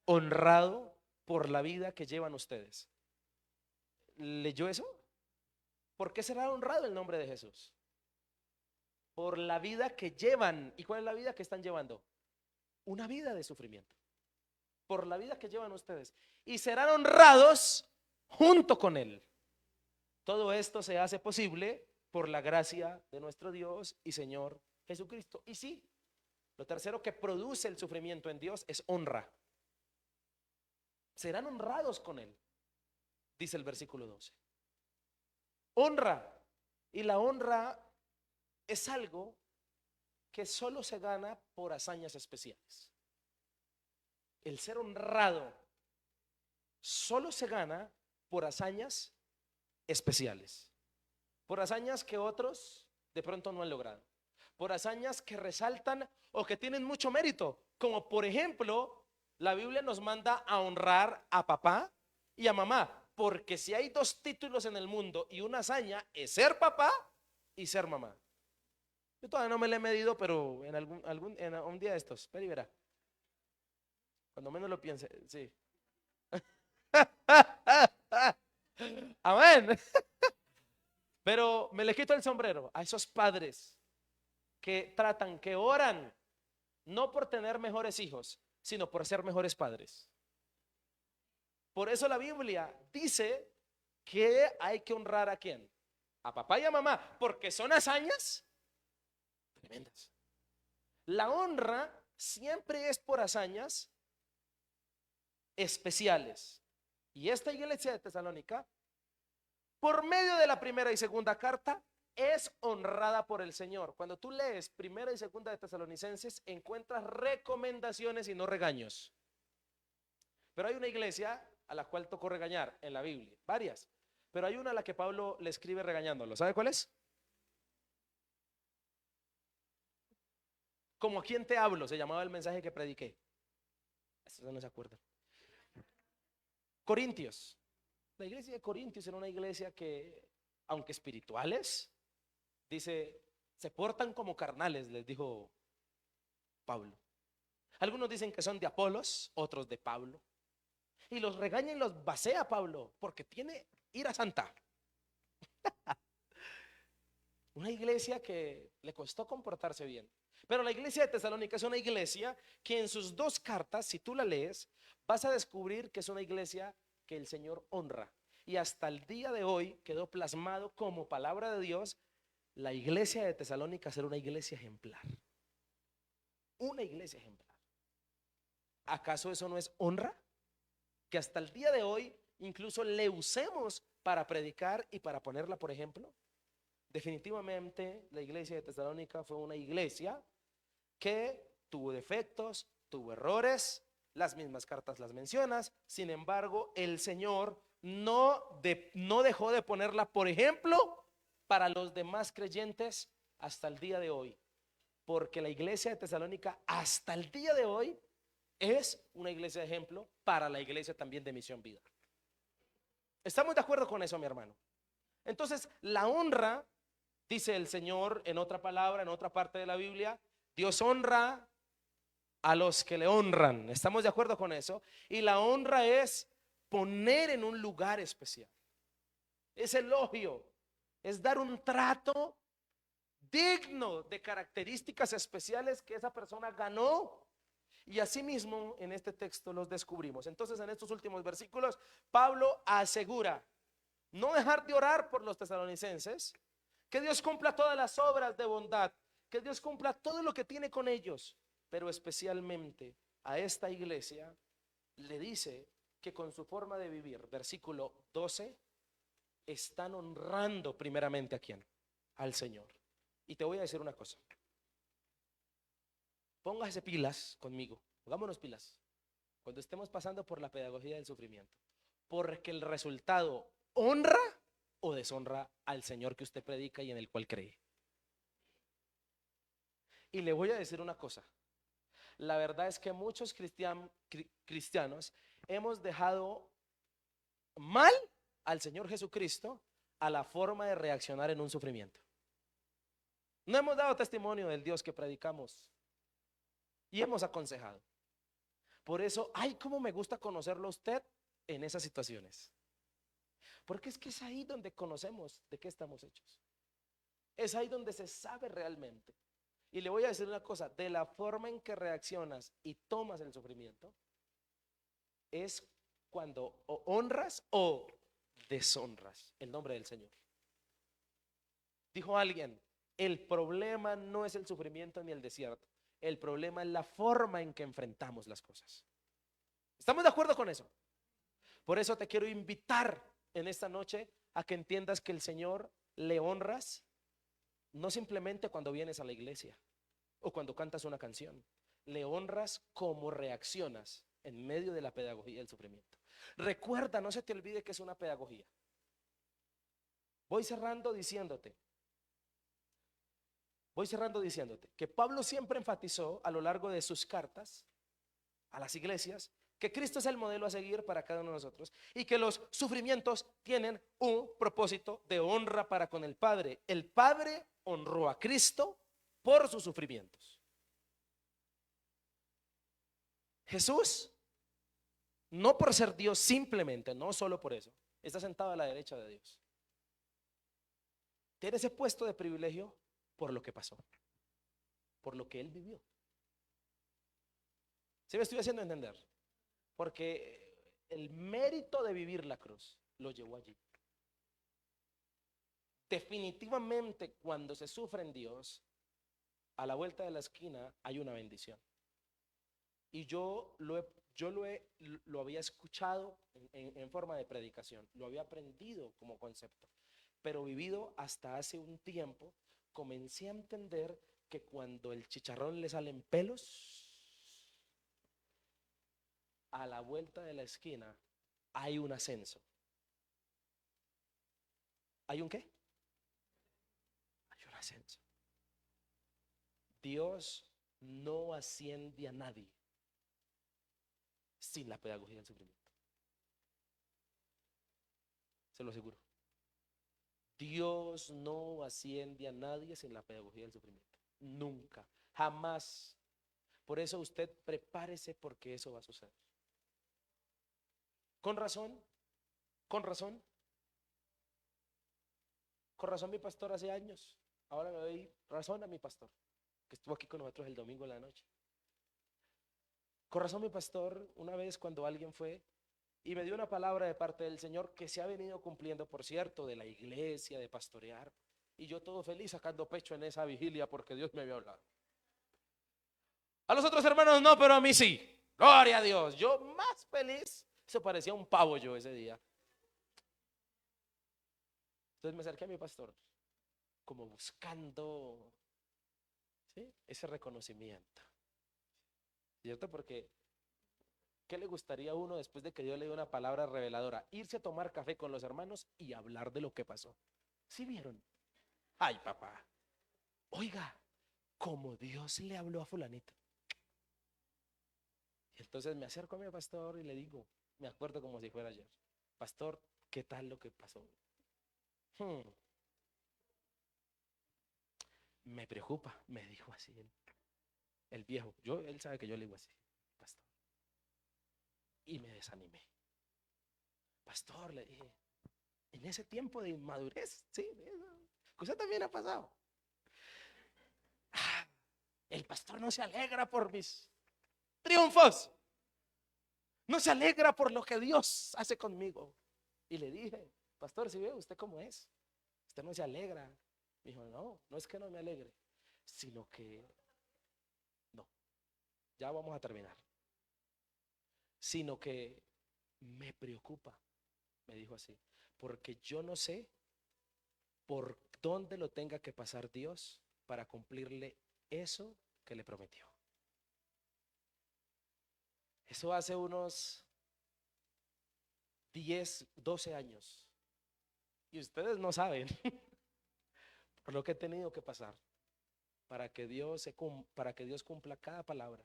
Honrado por la vida que llevan ustedes. ¿Leyó eso? ¿Por qué será honrado el nombre de Jesús? Por la vida que llevan. ¿Y cuál es la vida que están llevando? Una vida de sufrimiento. Por la vida que llevan ustedes. Y serán honrados junto con Él. Todo esto se hace posible por la gracia de nuestro Dios y Señor Jesucristo. Y sí, lo tercero que produce el sufrimiento en Dios es honra. Serán honrados con Él, dice el versículo 12. Honra. Y la honra es algo que solo se gana por hazañas especiales. El ser honrado solo se gana por hazañas especiales, por hazañas que otros de pronto no han logrado, por hazañas que resaltan o que tienen mucho mérito, como por ejemplo, la Biblia nos manda a honrar a papá y a mamá, porque si hay dos títulos en el mundo y una hazaña es ser papá y ser mamá. Yo todavía no me la he medido, pero en un día de estos, pero y verá, cuando menos lo piense, sí. Amén. Pero me le quito el sombrero a esos padres que tratan, que oran, no por tener mejores hijos, sino por ser mejores padres. Por eso la Biblia dice que hay que honrar a quién, a papá y a mamá, porque son hazañas tremendas. La honra siempre es por hazañas especiales. Y esta iglesia de Tesalónica, por medio de la primera y segunda carta, es honrada por el Señor. Cuando tú lees primera y segunda de Tesalonicenses, encuentras recomendaciones y no regaños. Pero hay una iglesia a la cual tocó regañar en la Biblia, varias. Pero hay una a la que Pablo le escribe regañándolo. ¿Sabe cuál es? Como a quién te hablo, se llamaba el mensaje que prediqué. Eso no se acuerda. Corintios. La iglesia de Corintios era una iglesia que, aunque espirituales, dice, se portan como carnales, les dijo Pablo. Algunos dicen que son de Apolos, otros de Pablo. Y los regaña y los basea Pablo, porque tiene ira santa. Una iglesia que le costó comportarse bien. Pero la iglesia de Tesalónica es una iglesia que en sus dos cartas, si tú la lees, vas a descubrir que es una iglesia que el Señor honra. Y hasta el día de hoy quedó plasmado como palabra de Dios la iglesia de Tesalónica ser una iglesia ejemplar. Una iglesia ejemplar. ¿Acaso eso no es honra? Que hasta el día de hoy incluso le usemos para predicar y para ponerla por ejemplo. Definitivamente la iglesia de Tesalónica fue una iglesia que tuvo defectos, tuvo errores, las mismas cartas las mencionas, sin embargo el Señor no dejó de ponerla por ejemplo para los demás creyentes hasta el día de hoy, porque la iglesia de Tesalónica hasta el día de hoy es una iglesia de ejemplo para la iglesia también de Misión Vida. ¿Estamos de acuerdo con eso, mi hermano? Entonces, la honra, dice el Señor en otra palabra, en otra parte de la Biblia, Dios honra a los que le honran. ¿Estamos de acuerdo con eso? Y la honra es poner en un lugar especial. Es elogio, es dar un trato digno de características especiales que esa persona ganó. Y asimismo en este texto los descubrimos. Entonces en estos últimos versículos Pablo asegura no dejar de orar por los tesalonicenses, que Dios cumpla todas las obras de bondad, que Dios cumpla todo lo que tiene con ellos, pero especialmente a esta iglesia le dice que con su forma de vivir, versículo 12, están honrando primeramente a quién, al Señor. Y te voy a decir una cosa, póngase pilas conmigo, pongámonos pilas cuando estemos pasando por la pedagogía del sufrimiento, porque el resultado honra o deshonra al Señor que usted predica y en el cual cree. Y le voy a decir una cosa, la verdad es que muchos cristianos hemos dejado mal al Señor Jesucristo a la forma de reaccionar en un sufrimiento. No hemos dado testimonio del Dios que predicamos y hemos aconsejado. Por eso, ay, cómo me gusta conocerlo a usted en esas situaciones. Porque es que es ahí donde conocemos de qué estamos hechos. Es ahí donde se sabe realmente. Y le voy a decir una cosa, de la forma en que reaccionas y tomas el sufrimiento, es cuando o honras o deshonras el nombre del Señor. Dijo alguien, el problema no es el sufrimiento ni el desierto, el problema es la forma en que enfrentamos las cosas. ¿Estamos de acuerdo con eso? Por eso te quiero invitar en esta noche a que entiendas que el Señor le honras no simplemente cuando vienes a la iglesia o cuando cantas una canción, le honras como reaccionas en medio de la pedagogía del sufrimiento. Recuerda, no se te olvide que es una pedagogía. Voy cerrando diciéndote que Pablo siempre enfatizó a lo largo de sus cartas a las iglesias que Cristo es el modelo a seguir para cada uno de nosotros y que los sufrimientos tienen un propósito de honra para con el Padre. El Padre honró a Cristo por sus sufrimientos. Jesús, no por ser Dios simplemente, no solo por eso, está sentado a la derecha de Dios. Tiene ese puesto de privilegio por lo que pasó, por lo que Él vivió. ¿Sí me estoy haciendo entender? Porque el mérito de vivir la cruz lo llevó allí. Definitivamente cuando se sufre en Dios, a la vuelta de la esquina hay una bendición. Y lo había escuchado en forma de predicación, lo había aprendido como concepto, pero vivido hasta hace un tiempo, comencé a entender que cuando el chicharrón le salen pelos, a la vuelta de la esquina hay un ascenso. ¿Hay un qué? Hay un ascenso. Dios no asciende a nadie sin la pedagogía del sufrimiento. Se lo aseguro. Dios no asciende a nadie sin la pedagogía del sufrimiento. Nunca, jamás. Por eso usted prepárese porque eso va a suceder. Con razón, con razón, con razón mi pastor hace años. Ahora le doy razón a mi pastor, que estuvo aquí con nosotros el domingo en la noche. Con razón mi pastor, una vez cuando alguien fue y me dio una palabra de parte del Señor que se ha venido cumpliendo, por cierto, de la iglesia, de pastorear. Y yo todo feliz sacando pecho en esa vigilia porque Dios me había hablado. A los otros hermanos no, pero a mí sí. Gloria a Dios. Yo más feliz. Eso parecía un pavo yo ese día. Entonces me acerqué a mi pastor, como buscando, ¿sí?, ese reconocimiento. ¿Cierto? Porque ¿qué le gustaría a uno después de que Dios le dio una palabra reveladora? Irse a tomar café con los hermanos y hablar de lo que pasó. ¿Sí vieron? Ay, papá. Oiga, como Dios le habló a fulanito. Y entonces me acerco a mi pastor y le digo, me acuerdo como si fuera ayer, pastor, ¿Qué tal lo que pasó? Hmm, Me preocupa, me dijo así el viejo. Él sabe que yo le digo así, pastor. Y me desanimé. Pastor, le dije, en ese tiempo de inmadurez, sí, que usted también ha pasado. Ah, el pastor no se alegra por mis triunfos, no se alegra por lo que Dios hace conmigo. Y le dije, pastor, si ve usted cómo es, usted no se alegra. Me dijo, no, no es que no me alegre, sino que, no, ya vamos a terminar, sino que me preocupa, me dijo así, porque yo no sé por dónde lo tenga que pasar Dios para cumplirle eso que le prometió. Eso hace unos 10, 12 años. Y ustedes no saben por lo que he tenido que pasar para que Dios cumpla cada palabra.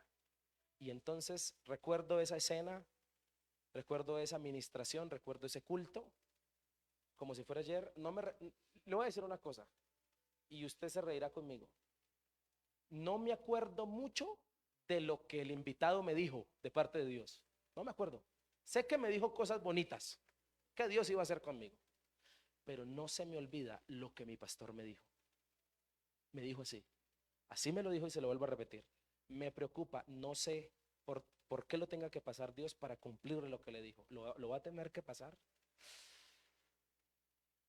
Y entonces recuerdo esa escena, recuerdo esa administración, recuerdo ese culto, como si fuera ayer. Le voy a decir una cosa, y usted se reirá conmigo. No me acuerdo mucho de lo que el invitado me dijo de parte de Dios. No me acuerdo. Sé que me dijo cosas bonitas, que Dios iba a hacer conmigo, pero no se me olvida lo que mi pastor me dijo. Me dijo así me lo dijo y se lo vuelvo a repetir. Me preocupa, no sé por qué lo tenga que pasar Dios para cumplirle lo que le dijo. ¿Lo va a tener que pasar?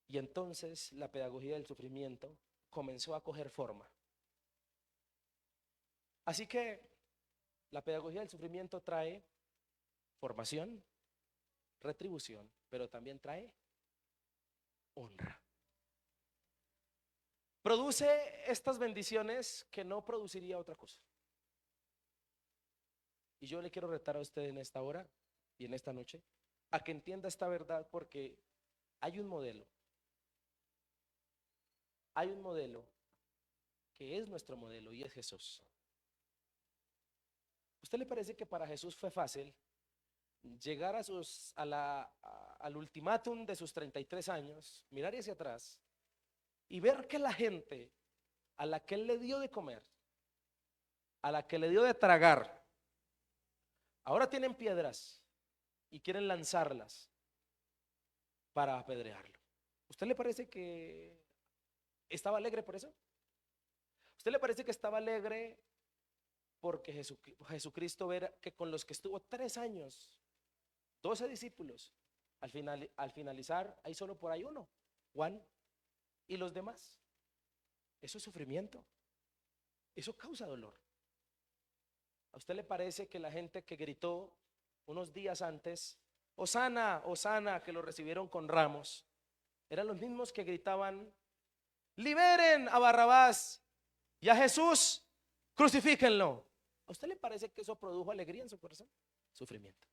Y entonces la pedagogía del sufrimiento comenzó a coger forma. Así que la pedagogía del sufrimiento trae formación, retribución, pero también trae honra. Produce estas bendiciones que no produciría otra cosa. Y yo le quiero retar a usted en esta hora y en esta noche a que entienda esta verdad, porque hay un modelo que es nuestro modelo y es Jesús. ¿Usted le parece que para Jesús fue fácil llegar al ultimátum de sus 33 años, mirar hacia atrás y ver que la gente a la que él le dio de comer, a la que le dio de tragar, ahora tienen piedras y quieren lanzarlas para apedrearlo? ¿Usted le parece que estaba alegre por eso? ¿Usted le parece que estaba alegre porque Jesucristo era que con los que estuvo 3 años, 12 discípulos, al finalizar hay solo por ahí uno, Juan, y los demás? Eso es sufrimiento, eso causa dolor. ¿A usted le parece que la gente que gritó unos días antes, Hosana, Hosana, que lo recibieron con ramos, eran los mismos que gritaban, liberen a Barrabás y a Jesús, crucifíquenlo? ¿A usted le parece que eso produjo alegría en su corazón? Sufrimiento.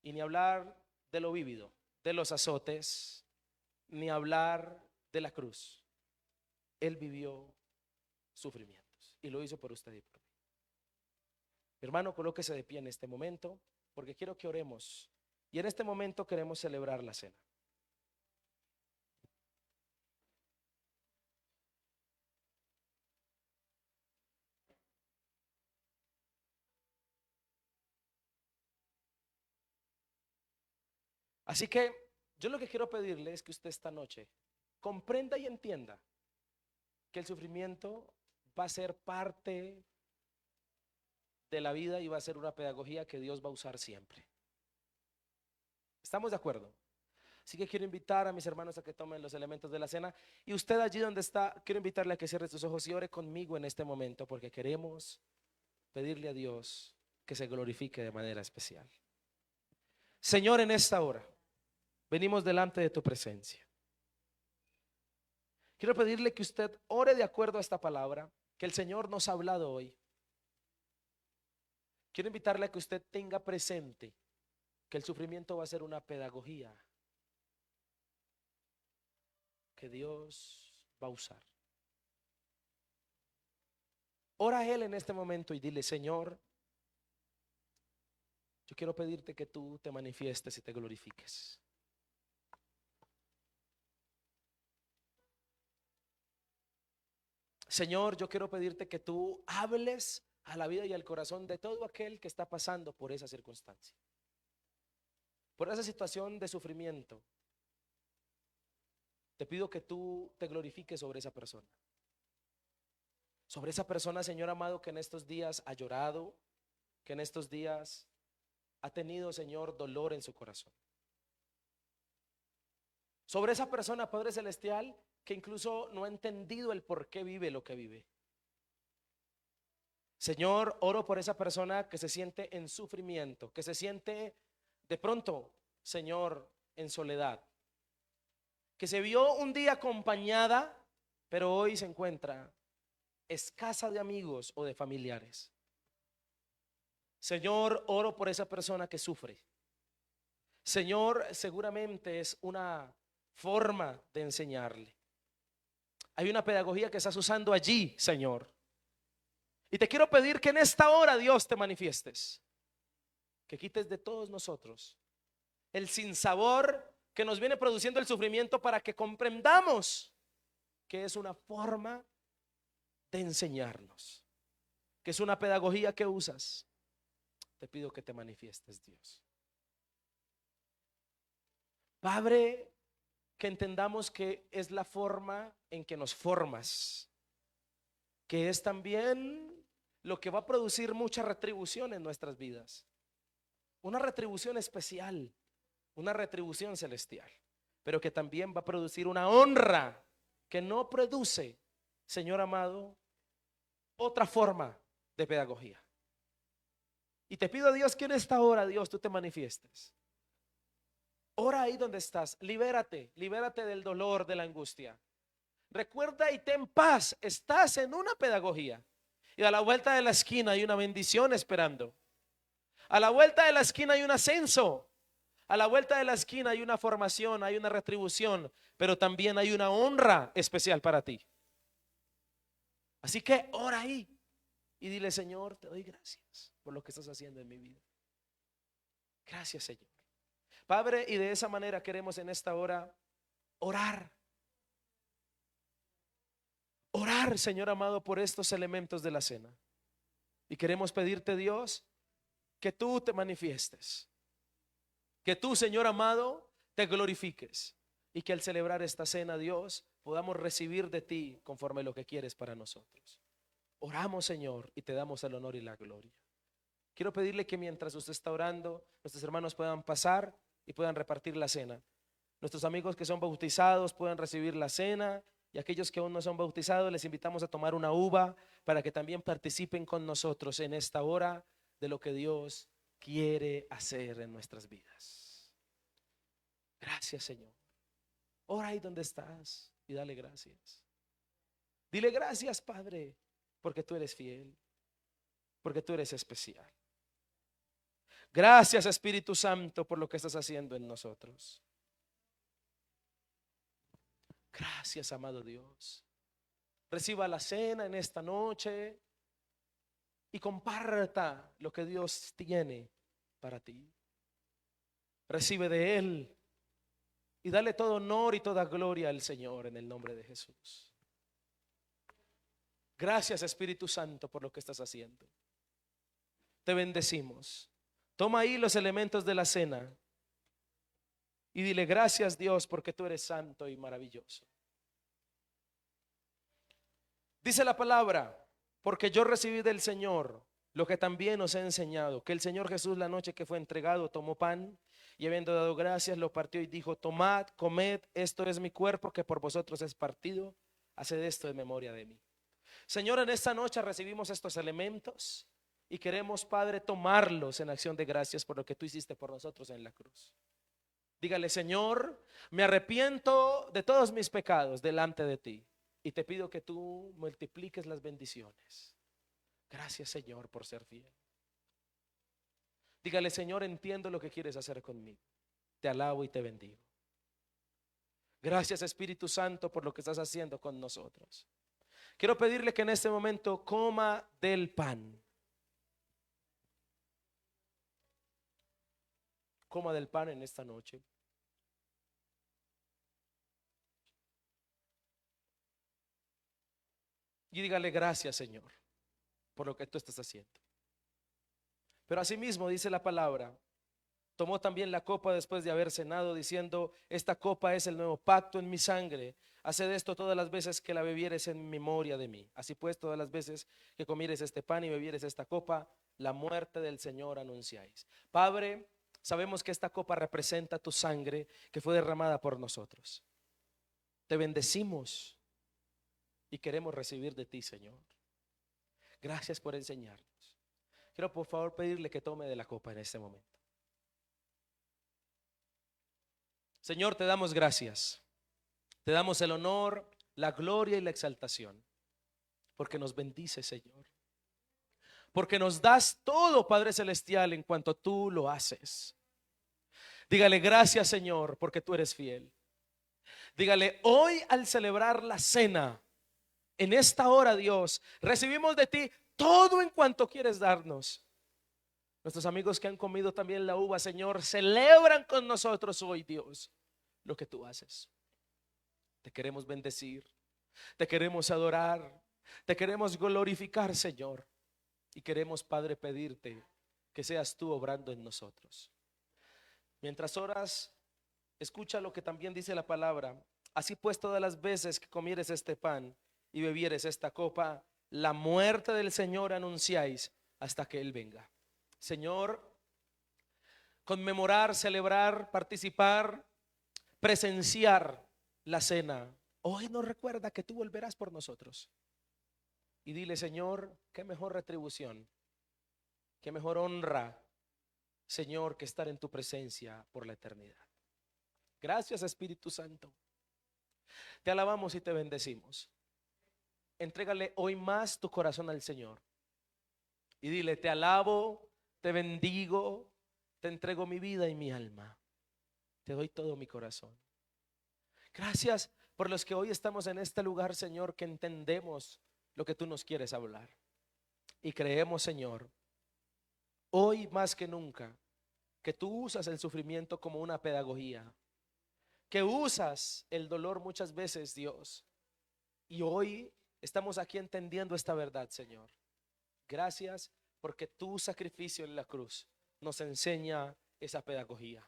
Y ni hablar de lo vívido, de los azotes, ni hablar de la cruz. Él vivió sufrimientos y lo hizo por usted y por mí. Mi hermano, colóquese de pie en este momento, porque quiero que oremos. Y en este momento queremos celebrar la cena. Así que yo lo que quiero pedirle es que usted esta noche comprenda y entienda que el sufrimiento va a ser parte de la vida y va a ser una pedagogía que Dios va a usar siempre. ¿Estamos de acuerdo? Así que quiero invitar a mis hermanos a que tomen los elementos de la cena, y usted allí donde está, quiero invitarle a que cierre sus ojos y ore conmigo en este momento, porque queremos pedirle a Dios que se glorifique de manera especial. Señor, en esta hora venimos delante de tu presencia. Quiero pedirle que usted ore de acuerdo a esta palabra que el Señor nos ha hablado hoy. Quiero invitarle a que usted tenga presente que el sufrimiento va a ser una pedagogía que Dios va a usar. Ora a Él en este momento y dile: Señor, Yo quiero pedirte que tú te manifiestes y te glorifiques. Señor, yo quiero pedirte que tú hables a la vida y al corazón de todo aquel que está pasando por esa circunstancia, por esa situación de sufrimiento. Te pido que tú te glorifiques sobre esa persona, Señor amado, que en estos días ha llorado, que en estos días ha tenido, Señor, dolor en su corazón. Sobre esa persona, Padre Celestial, que incluso no ha entendido el por qué vive lo que vive. Señor, oro por esa persona que se siente en sufrimiento, que se siente de pronto, Señor, en soledad, que se vio un día acompañada, pero hoy se encuentra escasa de amigos o de familiares. Señor, oro por esa persona que sufre. Señor, seguramente es una forma de enseñarle. Hay una pedagogía que estás usando allí, Señor. Y te quiero pedir que en esta hora, Dios, te manifiestes, que quites de todos nosotros el sinsabor que nos viene produciendo el sufrimiento, para que comprendamos que es una forma de enseñarnos, que es una pedagogía que usas. Te pido que te manifiestes, Dios. Padre, que entendamos que es la forma en que nos formas, que es también lo que va a producir mucha retribución en nuestras vidas. Una retribución especial, una retribución celestial, pero que también va a producir una honra que no produce, Señor amado, otra forma de pedagogía. Y te pido, Dios, que en esta hora, Dios, tú te manifiestes. Ora ahí donde estás, libérate del dolor, de la angustia. Recuerda y ten paz, estás en una pedagogía. Y a la vuelta de la esquina hay una bendición esperando. A la vuelta de la esquina hay un ascenso. A la vuelta de la esquina hay una formación, hay una retribución, pero también hay una honra especial para ti. Así que ora ahí y dile: Señor, te doy gracias por lo que estás haciendo en mi vida. Gracias, Señor. Padre, y de esa manera queremos en esta hora orar. Orar, Señor amado, por estos elementos de la cena. Y queremos pedirte, Dios, que tú te manifiestes, que tú, Señor amado, te glorifiques, y que al celebrar esta cena, Dios, podamos recibir de ti conforme lo que quieres para nosotros. Oramos, Señor, y te damos el honor y la gloria. Quiero pedirle que mientras usted está orando, nuestros hermanos puedan pasar y puedan repartir la cena. Nuestros amigos que son bautizados puedan recibir la cena, y aquellos que aún no son bautizados les invitamos a tomar una uva para que también participen con nosotros en esta hora de lo que Dios quiere hacer en nuestras vidas. Gracias, Señor. Ora ahí donde estás y dale gracias. Dile: gracias, Padre, porque tú eres fiel, porque tú eres especial. Gracias, Espíritu Santo, por lo que estás haciendo en nosotros. Gracias, amado Dios. Reciba la cena en esta noche y comparta lo que Dios tiene para ti. Recibe de Él y dale todo honor y toda gloria al Señor en el nombre de Jesús. Gracias, Espíritu Santo, por lo que estás haciendo. Te bendecimos. Toma ahí los elementos de la cena y dile: gracias, Dios, porque tú eres santo y maravilloso. Dice la palabra: porque yo recibí del Señor lo que también os he enseñado, que el Señor Jesús, la noche que fue entregado, tomó pan y habiendo dado gracias, lo partió y dijo: tomad, comed, esto es mi cuerpo que por vosotros es partido, haced esto en memoria de mí. Señor, en esta noche recibimos estos elementos y queremos, Padre, tomarlos en acción de gracias por lo que tú hiciste por nosotros en la cruz. Dígale: Señor, me arrepiento de todos mis pecados delante de ti y te pido que tú multipliques las bendiciones. Gracias, Señor, por ser fiel. Dígale: Señor, entiendo lo que quieres hacer conmigo. Te alabo y te bendigo. Gracias, Espíritu Santo, por lo que estás haciendo con nosotros. Quiero pedirle que en este momento coma del pan. Coma del pan en esta noche. Y dígale gracias, Señor, por lo que tú estás haciendo. Pero asimismo dice la palabra, tomó también la copa después de haber cenado, diciendo: esta copa es el nuevo pacto en mi sangre. Haced esto todas las veces que la bebieres en memoria de mí. Así pues, todas las veces que comieres este pan y bebieres esta copa, la muerte del Señor anunciáis. Padre, sabemos que esta copa representa tu sangre que fue derramada por nosotros. Te bendecimos y queremos recibir de ti, Señor. Gracias por enseñarnos. Quiero por favor pedirle que tome de la copa en este momento. Señor, te damos gracias. Te damos el honor, la gloria y la exaltación, porque nos bendices, Señor. Porque nos das todo, Padre Celestial, en cuanto tú lo haces. Dígale gracias, Señor, porque tú eres fiel. Dígale, hoy al celebrar la cena, en esta hora, Dios, recibimos de ti todo en cuanto quieres darnos. Nuestros amigos que han comido también la uva, Señor, celebran con nosotros hoy, Dios, lo que tú haces. Te queremos bendecir, te queremos adorar, te queremos glorificar, Señor. Y queremos, Padre, pedirte que seas tú obrando en nosotros. Mientras oras, escucha lo que también dice la palabra. Así pues, todas las veces que comieres este pan y bebieres esta copa, la muerte del Señor anunciáis hasta que Él venga. Señor, conmemorar, celebrar, participar, presenciar la cena, hoy nos recuerda que tú volverás por nosotros. Y dile, Señor, qué mejor retribución, qué mejor honra, Señor, que estar en tu presencia por la eternidad. Gracias, Espíritu Santo. Te alabamos y te bendecimos. Entrégale hoy más tu corazón al Señor y dile: te alabo, te bendigo, te entrego mi vida y mi alma. Te doy todo mi corazón. Gracias por los que hoy estamos en este lugar, Señor, que entendemos lo que tú nos quieres hablar. Y creemos, Señor, hoy más que nunca, que tú usas el sufrimiento como una pedagogía, que usas el dolor muchas veces, Dios. Y hoy estamos aquí entendiendo esta verdad, Señor. Gracias porque tu sacrificio en la cruz nos enseña esa pedagogía.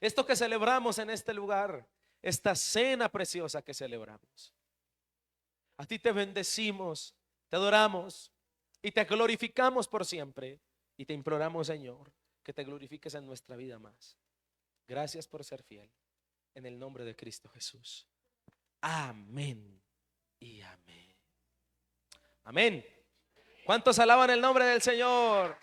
Esto que celebramos en este lugar, esta cena preciosa que celebramos, a ti te bendecimos, te adoramos y te glorificamos por siempre. Y te imploramos, Señor, que te glorifiques en nuestra vida más. Gracias por ser fiel. En el nombre de Cristo Jesús. Amén y amén. Amén. ¿Cuántos alaban el nombre del Señor?